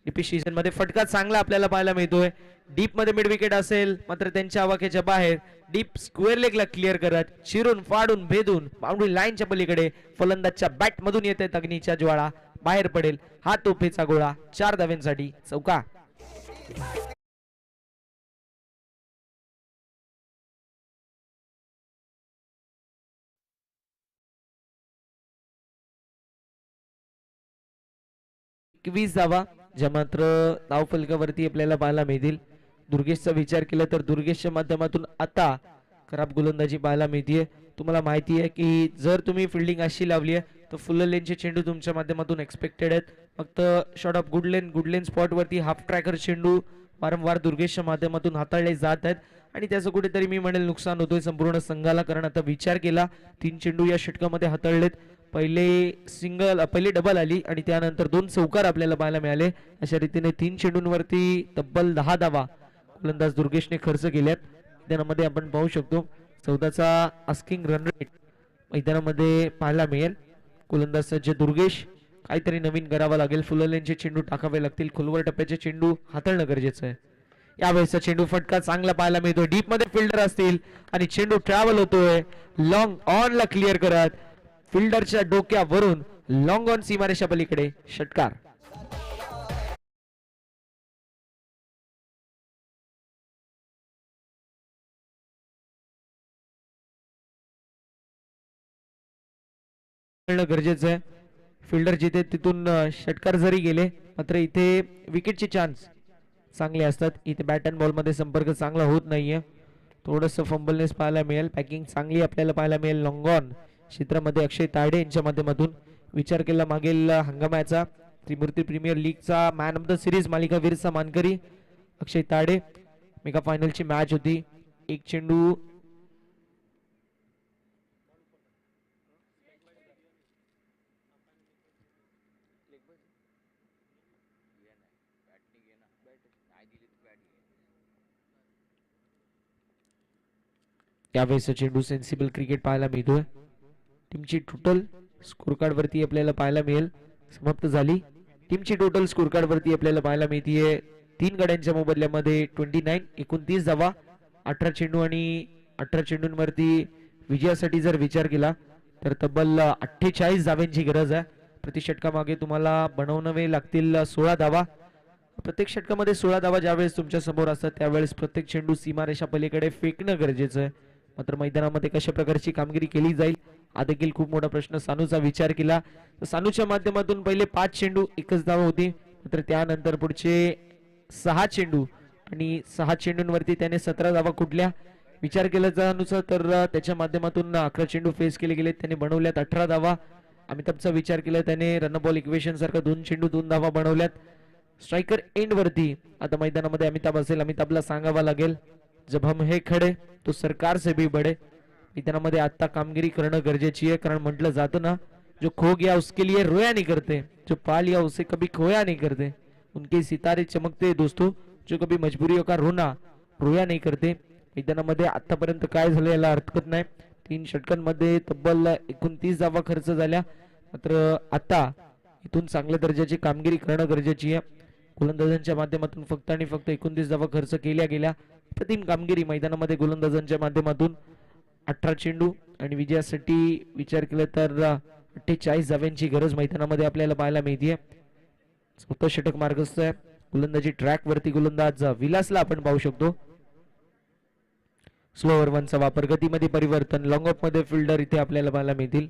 Speaker 2: डीपी सीझन मध्ये फटका चांगला आपल्याला पाहायला मिळतोय. डीप मध्ये मिड विकेट असेल मात्र त्यांच्या आवाक्याच्या बाहेर. डीप स्क्वेअर लेगला क्लिअर करत, चिरून फाडून भेदून बाउंड्री लाईनच्या पलीकडे फलंदाजच्या बॅट मधून येते अग्नीच्या ज्वाळा. बाहेर पडेल. हा तोफेचा गोळा 4 धाव्यांसाठी चौका. एकवीस धावा ज्या मात्र धावफलकावरती आपल्याला पाहायला मिळतील. दुर्गेशचा विचार केला तर दुर्गेशच्या माध्यमातून आता खराब गोलंदाजी पाहायला मिळतीये. तुम्हाला माहिती आहे की जर तुम्ही फिल्डिंग अशी लावली आहे तर फुल लेनचे चेंडू तुमच्या माध्यमातून एक्सपेक्टेड आहेत. फक्त शॉर्ट ऑफ गुड लेन स्पॉटवरती हाफ ट्रॅकर चेंडू वारंवार दुर्गेशच्या माध्यमातून हाताळले जात आहेत आणि त्याचं कुठेतरी मी म्हणेल नुकसान होतोय संपूर्ण संघाला. कारण आता विचार केला 3 चेंडू या षटकामध्ये हाताळलेत. पहिले डबल आली आणि त्यानंतर 2 चौकार आपल्याला पाहायला मिळाले. अशा रीतीने 3 चेंडूंवरती तब्बल 10 धावा गोलंदाज दुर्गेशने खर्च केल्यात. मैदानामध्ये आपण पाहू शकतो 14चा आस्किंग रन रेट मैदानामध्ये पाहायला मिळेल. गोलंदाज सज्ज दुर्गेश काहीतरी नवीन करावं लागेल. फुललेनचे चेंडू टाकावे लागतील. खोलवर टप्प्याचे चेंडू हाताळणं गरजेचं आहे. यावेळेसचा चेंडू फटका चांगला पाहायला मिळतो. डीप मध्ये फिल्डर असतील आणि चेंडू ट्रॅव्हल होतोय लॉंग ऑन ला क्लिअर करत फिल्डरच्या डोक्यावरून लॉंग ऑन सीमारेषा पलीकडे षटकार. गरजेचं आहे. फिल्डर जिथे तिथून षटकार जरी गेले मात्र इथे विकेटचे चान्स चांगले असतात. इथे बॅट अँड बॉल मध्ये संपर्क चांगला होत नाहीये. थोडस फंबलनेस पाहायला मिळेल. पॅकिंग चांगली आपल्याला पाहायला मिळेल. लॉंग ऑन क्षेत्रामध्ये अक्षय तायडे यांच्या माध्यमातून विचार केला मागील हंगामाचा त्रिमूर्ती प्रीमियर लीगचा मॅन ऑफ द सिरीज मालिकावीरचा मानकरी अक्षय तायडे. मेगा फायनलची मॅच होती. एक चेंडू यावेळेस चेंडू सेन्सिबल क्रिकेट पाहायला मिळतोय. टीमची टोटल स्कोर कार्ड वरती आपल्याला पाहायला मिळेल समाप्त झाली. टीमची टोटल स्कोर कार्ड वरती आपल्याला पाहायला मिळतीये 3 गड्यांच्या मोबदल्यामध्ये 29 29 धावा 18 चेंडू आणि 18 चेंडूंवरती विजयासाठी जर विचार केला तर तब्बल 48 धाव्यांची गरज आहे. प्रति षटकामागे तुम्हाला बनवणे लागतील 16 धावा. प्रत्येक षटकामध्ये 16 धावा ज्यावेळेस तुमच्या समोर असतात त्यावेळेस प्रत्येक चेंडू सीमारेषा पलीकडे फेकणं गरजेचं आहे. मात्र मैदानामध्ये कशा प्रकारची कामगिरी केली जाईल हा देखील खूप मोठा प्रश्न. सानूचा विचार केला तर सानूच्या माध्यमातून पहिले 5 चेंडू एकच धाव होती. मात्र त्यानंतर पुढचे 6 चेंडू आणि 6 चेंडूंवरती त्याने 17 धावा कुठल्या विचार केला सानूचा तर त्याच्या माध्यमातून 11 चेंडू फेस केले गेले. त्याने बनवल्यात 18 धावा. अमिताभचा विचार केला त्याने रन बॉल इक्वेशन सारखा 2 चेंडू 2 धावा बनवल्यात. स्ट्रायकर एंड वरती आता मैदानामध्ये अमिताभ असेल. अमिताभला सांगावा लागेल जब हम है खडे तो सरकार से भी बडे. मैदानामध्ये आता कामगिरी करणं गरजेची आहे. कारण म्हटलं जातं ना जो खो गया उसके लिए रोया नहीं करते जो पा लिया उसे कभी खोया नहीं करते. उनके सितारे चमकते दोस्तों जो कभी मजबूरियों का रोया नहीं करते. मैदानामध्ये आतापर्यंत काय झालं याला हरकत नाही. 3 षटकांमध्ये तब्बल 29 धावा खर्च झाल्या. मात्र आता इथून चांगल्या दर्जाची कामगिरी करणं गरजेची आहे. गोलंदाजांच्या माध्यमातून फक्त आणि फक्त 29 धावा खर्च केल्या गेल्या. प्रतिम कामगिरी मैदानामध्ये गोलंदाजांच्या माध्यमातून 18 चेंडू आणि विजयासाठी विचार केला तर 48 धाव्यांची गरज मैदानामध्ये आपल्याला पाहायला मिळते. 4थं षटक मार्गस्थ आहे. गोलंदाजी ट्रॅक वरती गोलंदाज विलासला आपण पाहू शकतो. स्लोअर वनचा वापर गतीमध्ये परिवर्तन लॉंग ऑफ मध्ये फिल्डर इथे आपल्याला पाहायला मिळतील.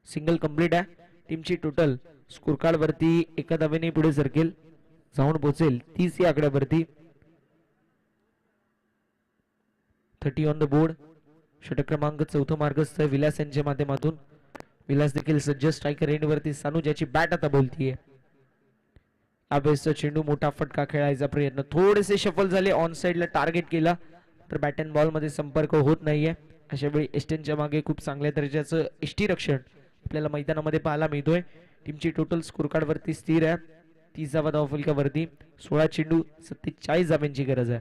Speaker 2: सिंगल कंप्लीट आहे. टीमची टोटल स्कोर कार्ड वरती एका धावेने पुढे सरकेल जाऊन पोहोचेल 30 या आकड्यावरती. 30 ऑन द बोर्ड. षटक क्रमांक 4 मार्गस्थ आहे विलास यांच्या माध्यमातून. विलास देखील सज्ज. स्ट्रायकर एंड वरती सानू ज्याची बॅट आता बोलतीये. यावेळेसचा चेंडू मोठा फटका खेळायचा प्रयत्न थोडेसे शफल झाले. ऑन साइडला टार्गेट केला तर बॅट अँड बॉल मध्ये संपर्क होत नाहीये. अशा वेळी एस्टनच्या मागे खूप चांगल्या दर्जाचं एष्टी रक्षण आपल्याला मैदानामध्ये पाहायला मिळतोय. टीमची टोटल स्कोर कार्ड वरती स्थिर आहे 30 धावा धावफलकावरती. 16 चेंडू 47 धाव्यांची गरज आहे.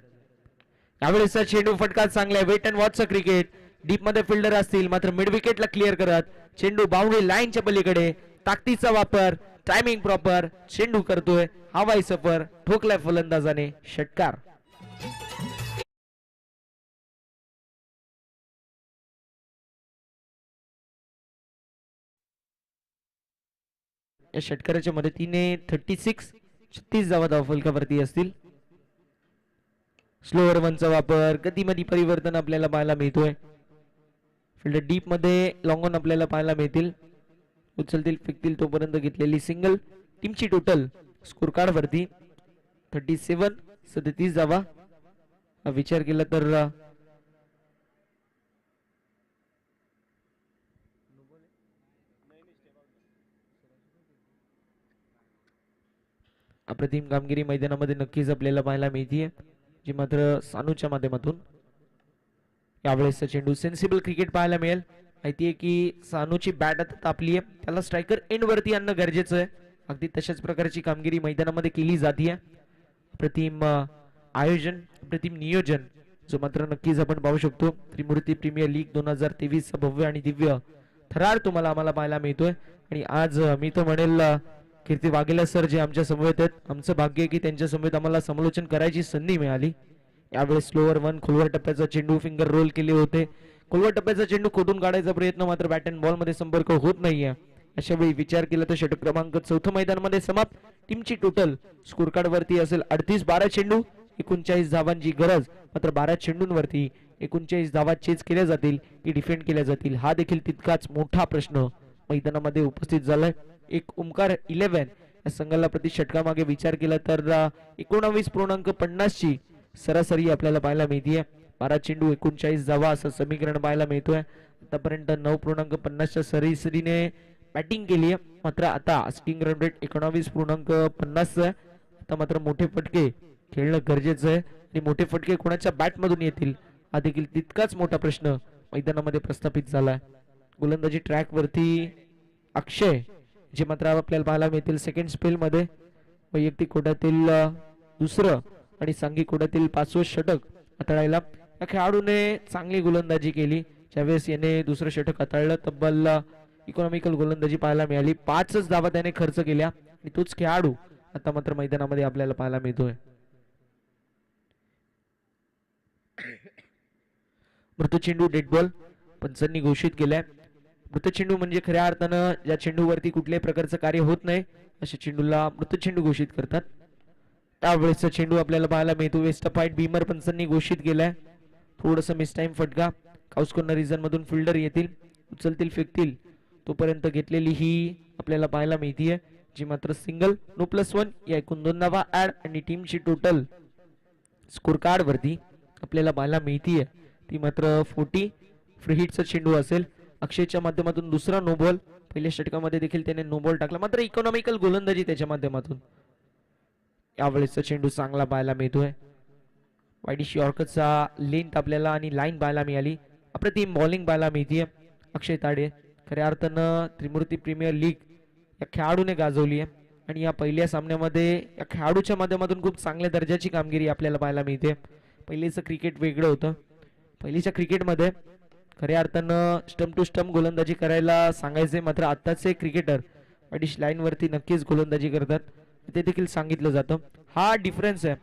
Speaker 2: यावेळेसचा चेंडू फटका चांगला आहे. वेट अँड वॉचचा क्रिकेट. डीप मध्ये फिल्डर असतील मात्र मिड विकेटला क्लिअर करत चेंडू बाउंड्री लाईनच्या पलीकडे. ताकदीचा वापर टायमिंग प्रॉपर चेंडू करतोय हवाई सफर. ठोकलाय फलंदाजाने षटकार. या षटकाराच्या मदतीने 36 धावा धावफलकावरती असतील. स्लोअर वनचा वापर, गतीमध्ये परिवर्तन आपल्याला पाहायला मिळतोय. फिल्डर डीप मध्ये लॉंग ऑन आपल्याला पाहायला मिळतील. उचलतील फेकतील तोपर्यंत घेतलेली सिंगल. टीमची टोटल स्कोर कार्ड वरती 37 धावा. विचार केला तर अप्रतिम कामगिरी मैदानामध्ये नक्कीच आपल्याला पाहायला मिळतीये, जी मात्र सानूच्या माध्यमातून. यावेळेस चेंडू सेन्सिबल क्रिकेट पाहायला मिळेल. माहितीये की सानूची बॅट आता तापली आहे, त्याला स्ट्रायकर एंड वरती आणणं गरजेचं आहे. अगदी तशाच प्रकारची कामगिरी मैदानामध्ये केली जाते. अप्रतिम आयोजन, अप्रतिम नियोजन, जो मात्र नक्कीच आपण पाहू शकतो. त्रिमूर्ती प्रीमियर लीग 2023 भव्य आणि दिव्य थरार तुम्हाला आम्हाला पाहायला मिळतोय. आणि आज मी तर म्हणेल कीर्ती वाघेला सर जे आमच्या समवेत आहेत, आमचं भाग्य आहे की त्यांच्या समवेत आम्हाला समालोचन करायची संधी मिळाली. यावेळेस स्लोअर वन खोलवर टप्प्याचा चेंडू, फिंगर रोल केले होते. खोलवर टप्प्याचा चेंडू खोदून काढायचा प्रयत्न, मात्र बॅट अँड बॉल मध्ये संपर्क होत नाहीये. अशा वेळी विचार केला तर षटक क्रमांक 4 मैदानामध्ये समाप्त. टीमची टोटल स्कोर कार्ड वरती असेल 38. चेंडू 39 धावांची गरज, मात्र 12 चेंडूंवरती 39 धावा चेज केल्या जातील की डिफेंड केल्या जातील, हा देखील तितकाच मोठा प्रश्न मैदानामध्ये उपस्थित झालाय. एक ओमकार 11 या संघाला प्रति षटकामागे विचार केला तर 19.50 ची सरासरी आपल्याला पाहायला मिळतीये. 12 चेंडू 39 धावा असं समीकरण पाहायला मिळतोय. आतापर्यंत 9.50 च्या सरासरीने बॅटिंग केली आहे, मात्र आता आस्किंग रन रेट 19.50 आहे. आता मात्र मोठे फटके खेळणं गरजेचं आहे आणि मोठे फटके कोणाच्या बॅट मधून येतील हा देखील तितकाच मोठा प्रश्न मैदानामध्ये प्रस्थापित झालाय. गोलंदाजी ट्रॅक वरती अक्षय जे मात्र आपल्याला पाहायला मिळतील सेकंड स्पेल मध्ये वैयक्तिक कोट्यातील दुसरं आणि सांघिक कोट्यातील 5वं षटक हाताळायला या खेळाडूने चांगली गोलंदाजी केली. ज्यावेळेस याने दुसरं षटक हाताळलं तब्बल इकॉनॉमिकल गोलंदाजी पाहायला मिळाली. 5 धावा त्याने खर्च केल्या आणि तोच खेळाडू आता मात्र मैदानामध्ये आपल्याला पाहायला मिळतोय. मृत चेंडू डेड बॉल पंचांनी घोषित केलाय. मृत चेंडू म्हणजे खऱ्या अर्थानं ज्या चेंडूवरती कुठल्याही प्रकारचं कार्य होत नाही अशा चेंडूला मृत चेंडू घोषित करतात. त्यावेळेसचा चेंडू आपल्याला पाहायला मिळतो. वेस्ट फाईट बीमर पंचांनी घोषित केलाय. थोडस मिस टाइम फटका. काउस कॉर्नर रिजन मधून फिल्डर येतील, उचलतील फेकतील तोपर्यंत घेतलेली ही आपल्याला पाहायला मिळतीये, जी मात्र सिंगल. नो +1 या एकूण 2 धावा ऍड आणि टीमची टोटल स्कोर कार्ड वरती आपल्याला पाहायला मिळतीये ती मात्र 40. फ्री हिटचा चेंडू असेल. अक्षयच्या माध्यमातून दुसरा नो बॉल. पहिल्या षटकामध्ये देखील त्याने नो बॉल टाकला, मात्र इकॉनॉमिकल गोलंदाजी त्याच्या माध्यमातून. यावेळेसचा चेंडू चांगला पाहायला मिळतोय. वाईडिश यॉर्करचा लेंथ आपल्याला आणि लाईन पाहायला मिळाली. अप्रतिम बॉलिंग पाहायला मिळतीये. अक्षय ताडे खऱ्या अर्थानं त्रिमूर्ती प्रीमियर लीग या खेळाडूने गाजवली आहे आणि या पहिल्या सामन्यामध्ये या खेळाडूच्या माध्यमातून खूप चांगल्या दर्जाची कामगिरी आपल्याला पाहायला मिळते. पहिलेचं क्रिकेट वेगळं होतं. पहिलीच्या क्रिकेटमध्ये खऱ्या अर्थानं स्टंप टू स्टंप गोलंदाजी करायला सांगायचे, मात्र आत्ताचे क्रिकेटर अडीच लाईन वरती नक्कीच गोलंदाजी करतात, ते देखील सांगितलं जातं. हा डिफरन्स आहे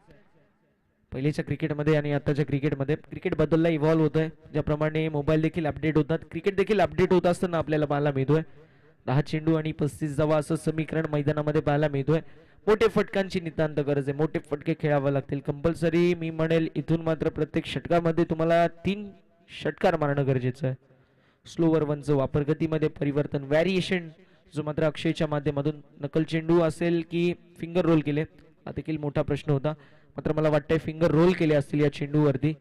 Speaker 2: पहिलेच्या क्रिकेटमध्ये आणि आताच्या क्रिकेटमध्ये. क्रिकेट बदलला, इव्हॉल्व्ह होतोय. ज्याप्रमाणे मोबाईल देखील अपडेट होतात, क्रिकेट देखील अपडेट होत असताना आपल्याला पाहायला मिळतोय. 10 चेंडू आणि 35 धावा असं समीकरण मैदानामध्ये पाहायला मिळतोय. मोठे फटकांची नितांत गरज आहे. मोठे फटके खेळावे लागतील कंपल्सरी. मी म्हणेल इथून मात्र प्रत्येक षटकामध्ये तुम्हाला 3 षटकार मारणं गरजेचं आहे. स्लोवर वनचं वापर, गतीमध्ये परिवर्तन, व्हॅरिएशन, जो मात्र अक्षयच्या माध्यमातून नकल चेंडू असेल की फिंगर रोल केले हा देखील मोठा प्रश्न होता, मात्र मला वाटतंय फिंगर रोल केले असतील या चेंडूवरती.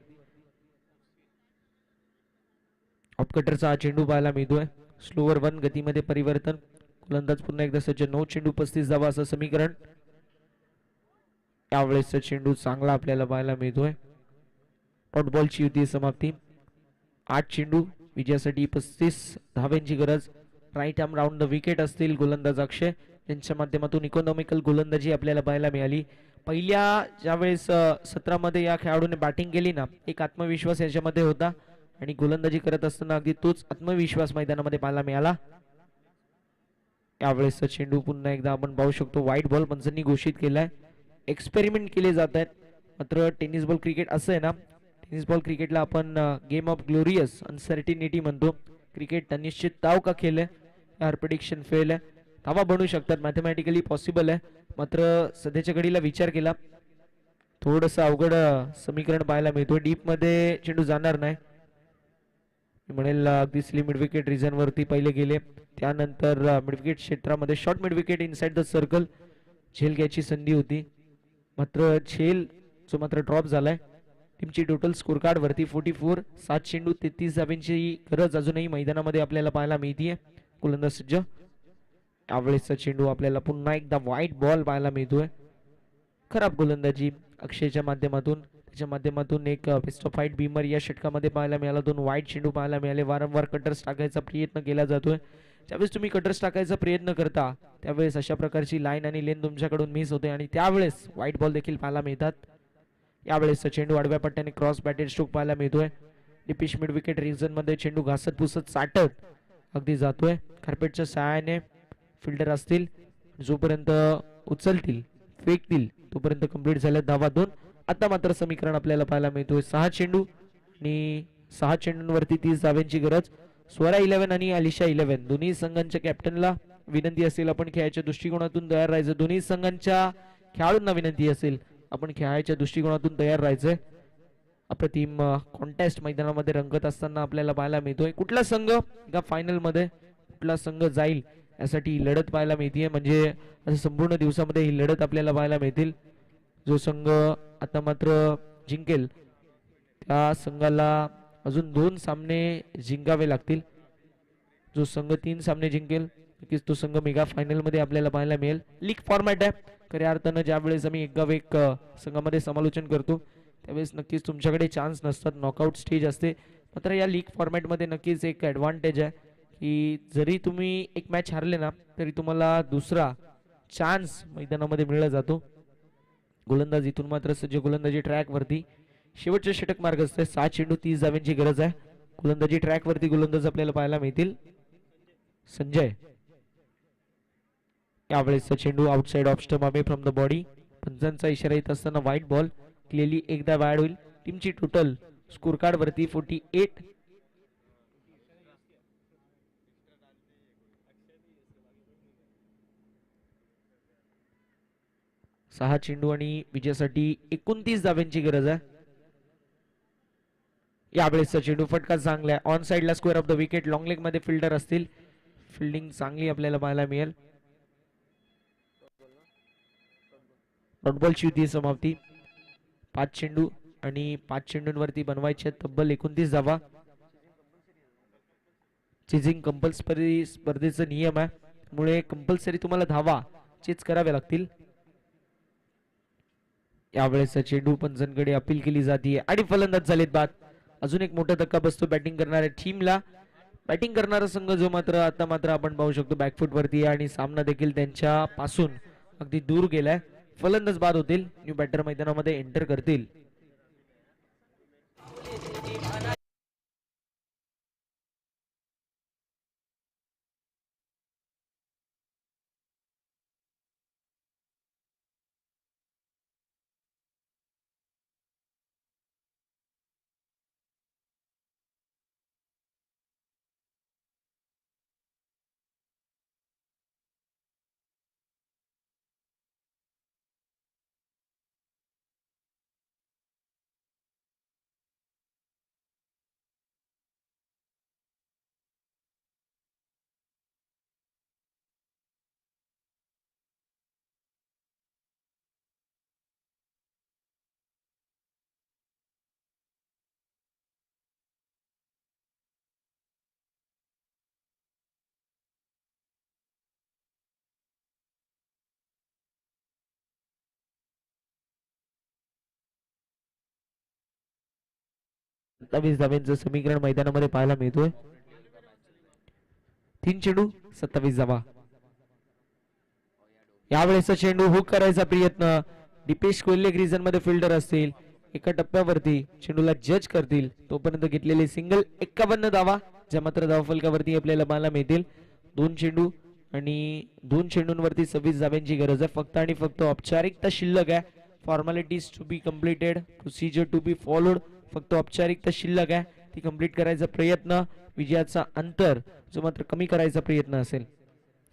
Speaker 2: ऑफकटरचा हा चेंडू पाहायला मिळतोय. स्लोवर वन, गतीमध्ये परिवर्तन, गोलंदाज पुन्हा एकदा सज्ज. 9 चेंडू 35 धावा असं समीकरण. यावेळेसचा चेंडू चांगला आपल्याला पाहायला मिळतोय. डॉट बॉलची युती समाप्ती. 8 चेंडू विजयासाठी 35 धाव्यांची गरज. Right arm round the wicket असतील गोलंदाज अक्षय, त्यांच्या माध्यमातून इकॉनॉमिकल गोलंदाजी आपल्याला पाहायला मिळाली. पहिल्या ज्यावेळेस सत्रामध्ये या खेळाडूने बॅटिंग केली ना, एक आत्मविश्वास याच्यामध्ये होता आणि गोलंदाजी करत असताना अगदी तोच आत्मविश्वास मैदानामध्ये पाहायला मिळाला. यावेळेसचा चेंडू पुन्हा एकदा आपण पाहू शकतो. व्हाईट बॉल पंचांनी घोषित केलाय. एक्सपेरिमेंट केले जात आहेत, मात्र टेनिस बॉल क्रिकेट असं आहे ना, टेनिस बॉल क्रिकेटला आपण गेम ऑफ ग्लोरियस अनसर्टिनिटी म्हणतो. क्रिकेट अनिश्चित ताव का खेळ आहे, यार प्रेडिक्शन फेल आहे. धावा बनवू शकतात, मॅथमॅटिकली पॉसिबल आहे. मात्र सध्याच्या घडीला विचार केला थोडंसं अवघड समीकरण पाहायला मिळतो. डीप मध्ये चेंडू जाणार नाही, मी म्हणेल अगदी स्लिम मिड विकेट रिजन वरती पहिले गेले, त्यानंतर मिड विकेट क्षेत्रामध्ये short mid wicket inside the circle झेल घ्यायची संधी होती, मात्र झेल जो मात्र ड्रॉप झालाय. टीमची टोटल स्कोर कार्ड वरती 44, 7 चेंडू 33 धावांची गरज अजूनही मैदानामध्ये आपल्याला पाहायला मिळतीये. गोलंदाज सज्ज, यावेळेसचा चेंडू आपल्याला पुन्हा एकदा व्हाईट बॉल पाहायला मिळतोय. खराब गोलंदाजी अक्षयच्या माध्यमातून, त्याच्या माध्यमातून एक बेस्ट ऑफ फाईट बीमर या षटकामध्ये पाहायला मिळाला. 2 वाईट चेंडू पाहायला मिळाले. वारंवार कटर्स टाकायचा प्रयत्न केला जातोय. ज्यावेळेस तुम्ही कटर्स टाकायचा प्रयत्न करता त्यावेळेस अशा प्रकारची लाईन आणि लेन तुमच्याकडून मिस होते आणि त्यावेळेस व्हाईट बॉल देखील पाहायला मिळतात. यावेळेस चेंडू आडव्या पट्ट्याने क्रॉस बॅटेड स्ट्रोक पाहायला मिळतोय. डिपिश मिड विकेट रिजन मध्ये चेंडू घासत पुसत साठत अगदी जातोय. कार्पेटच्या सहाय्याने फिल्डर असतील, जोपर्यंत उचलतील फेकतील तोपर्यंत कंप्लीट झाल्या धावा 2. आता मात्र समीकरण आपल्याला पाहायला मिळतोय 6 चेंडू आणि 6 चेंडूंवरती 30 धाव्यांची गरज. स्वरा 11 आणि अलिशा 11 दोन्ही संघांच्या कॅप्टनला विनंती असेल आपण खेळाच्या दृष्टिकोनातून तयार राहायचं. दोन्ही संघांच्या खेळाडूंना विनंती असेल आपण खेळाच्या दृष्टिकोनातून तयार राहायचंय. अप्रतिम कॉन्टेस्ट मैदानामध्ये रंगत असताना आपल्याला पाहायला मिळतोय. कुठला संघ का फायनल मध्ये कुठला संघ जाईल यासाठी ही लढत पाहायला मिळतीये. म्हणजे असं संपूर्ण दिवसामध्ये ही लढत आपल्याला पाहायला मिळतील. जो संघ आता मात्र जिंकेल त्या संघाला अजून 2 सामने जिंकावे लागतील. जो संघ 3 सामने जिंकेल नक्कीच तो संघ मेगा फायनल मध्ये आपल्याला पाहायला मिळेल. लीग फॉर्मॅट आहे खऱ्या अर्थानं. ज्यावेळेस आम्ही एक संघामध्ये समालोचन करतो त्यावेळेस नक्कीच तुमच्याकडे चान्स नसतात, नॉकआउट स्टेज असते. मात्र या लीग फॉर्मॅटमध्ये नक्कीच एक ॲडव्हान्टेज आहे की जरी तुम्ही एक मॅच हारले ना तरी तुम्हाला दुसरा चान्स मैदानामध्ये मिळला जातो. गोलंदाज इथून मात्र सज्ज गोलंदाजी ट्रॅक वरती शेवटचे षटक मार्ग असते. 6 चेंडू 30 धाव्यांची गरज आहे. गोलंदाजी ट्रॅक वरती गोलंदाज आपल्याला पाहायला मिळतील. संजय, यावेळेसचा चेंडू outside off stump away from the body. पंचांचा इशारा येत असताना व्हाईट बॉल क्लिअरली एकदा बॅड होईल. टीमची टोटल स्कोर कार्ड वरती 48. 6 चेंडू आणि विजयासाठी 29 धाव्यांची गरज आहे. यावेळेसचा चेंडू फटका चांगला आहे. ऑन साइडला square of the wicket. Long leg मध्ये फिल्डर असतील, फिल्डिंग चांगली आपल्याला पाहायला मिळेल. डॉट बॉलची होती समाप्ती. 5 चेंडू आणि 5 चेंडूंवरती बनवायचे तब्बल 29 धावा. चेजिंग कंपल्सरी स्पर्धेचा नियम आहे, त्यामुळे कंपल्सरी तुम्हाला धावा चेज कराव्या लागतील. यावेळेसचा चेंडू पंचांकडे अपील केली जाते आणि फलंदाज झालेत बाद. अजून एक मोठा धक्का बसतो बॅटिंग करणाऱ्या टीमला. बॅटिंग करणारा संघ जो मात्र आता मात्र आपण पाहू शकतो बॅकफुट वरती आणि सामना देखील त्यांच्या पासून अगदी दूर गेलाय. फलंदाज बाद होतील. न्यू बॅटर मैदानामध्ये एंटर करतील. सत्तावीस धाव्यांचं समीकरण मैदानामध्ये पाहायला मिळतोय. 3 चेंडू 27 धावा. यावेळेसचा चेंडू हुक करायचा प्रयत्न. दीपेश कोल्हे रिजन मध्ये फिल्डर असतील, एका टप्प्यावरती चेंडूला जज करतील तोपर्यंत घेतलेले सिंगल 51 धावा ज्या मात्र धावफलकावरती आपल्याला पाहायला मिळतील. 2 चेंडू आणि 2 चेंडूंवरती 26 धाव्यांची गरज आहे. फक्त आणि फक्त औपचारिकता शिल्लक आहे. Formalities to be completed, procedure to be followed. फक्त औपचारिकता शिल्लक आहे, ती कंप्लीट करायचा प्रयत्न. विजयाचा अंतर जो मात्र कमी करायचा प्रयत्न असेल.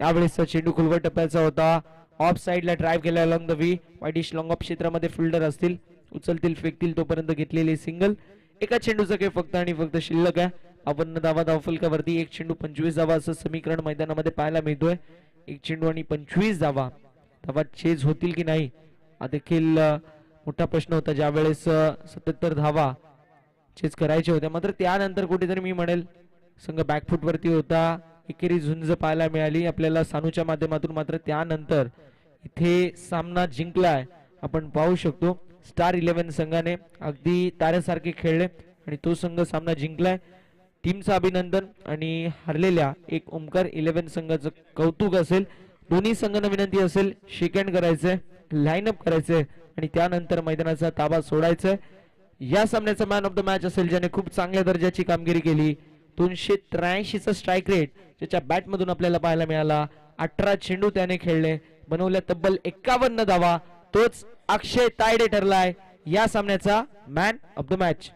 Speaker 2: यावेळेसचा चेंडू खोलवर टप्प्याचा होता. ऑफ साइडला ड्राईव्ह केला along the V. Wideish long off क्षेत्रामध्ये फिल्डर असतील, उचलतील फेकतील तोपर्यंत घेतलेली सिंगल. एका चेंडूचा काही फक्त आणि फक्त शिल्लक आहे. 52 धावा धावफलकावरती. एक चेंडू 25 धावा असं समीकरण मैदानामध्ये पाहायला मिळतोय. एक चेंडू आणि 25 धावा. धावा चेज होतील की नाही हा देखील मोठा प्रश्न होता. ज्या वेळेस 77 धावा चेज करायच्या होत्या, मात्र त्यानंतर कुठेतरी मी म्हणेल संघ बॅकफूट वरती होता. एकेरी झुंज पाहायला मिळाली आपल्याला सानूच्या माध्यमातून. मात्र त्यानंतर इथे सामना जिंकलाय आपण पाहू शकतो. स्टार 11 संघाने अगदी ताऱ्यासारखे खेळले आणि तो संघ सामना जिंकलाय. टीमचं अभिनंदन आणि हरलेल्या एक ओमकार 11 संघाचं कौतुक असेल. दोन्ही संघांना विनंती असेल शेक हँड करायचंय, लाईनअप करायचंय आणि त्यानंतर मैदानाचा ताबा सोडायचाय. या सामन्याचा मॅन ऑफ द मॅच असेल ज्याने खूप चांगल्या दर्जाची कामगिरी केली. 283 चा स्ट्राईक रेट ज्याच्या बॅट मधून आपल्याला पाहायला मिळाला. 18 चेंडू त्याने खेळले, बनवल्या तब्बल 51 धावा. तोच अक्षय तायडे ठरलाय या सामन्याचा मॅन ऑफ द मॅच.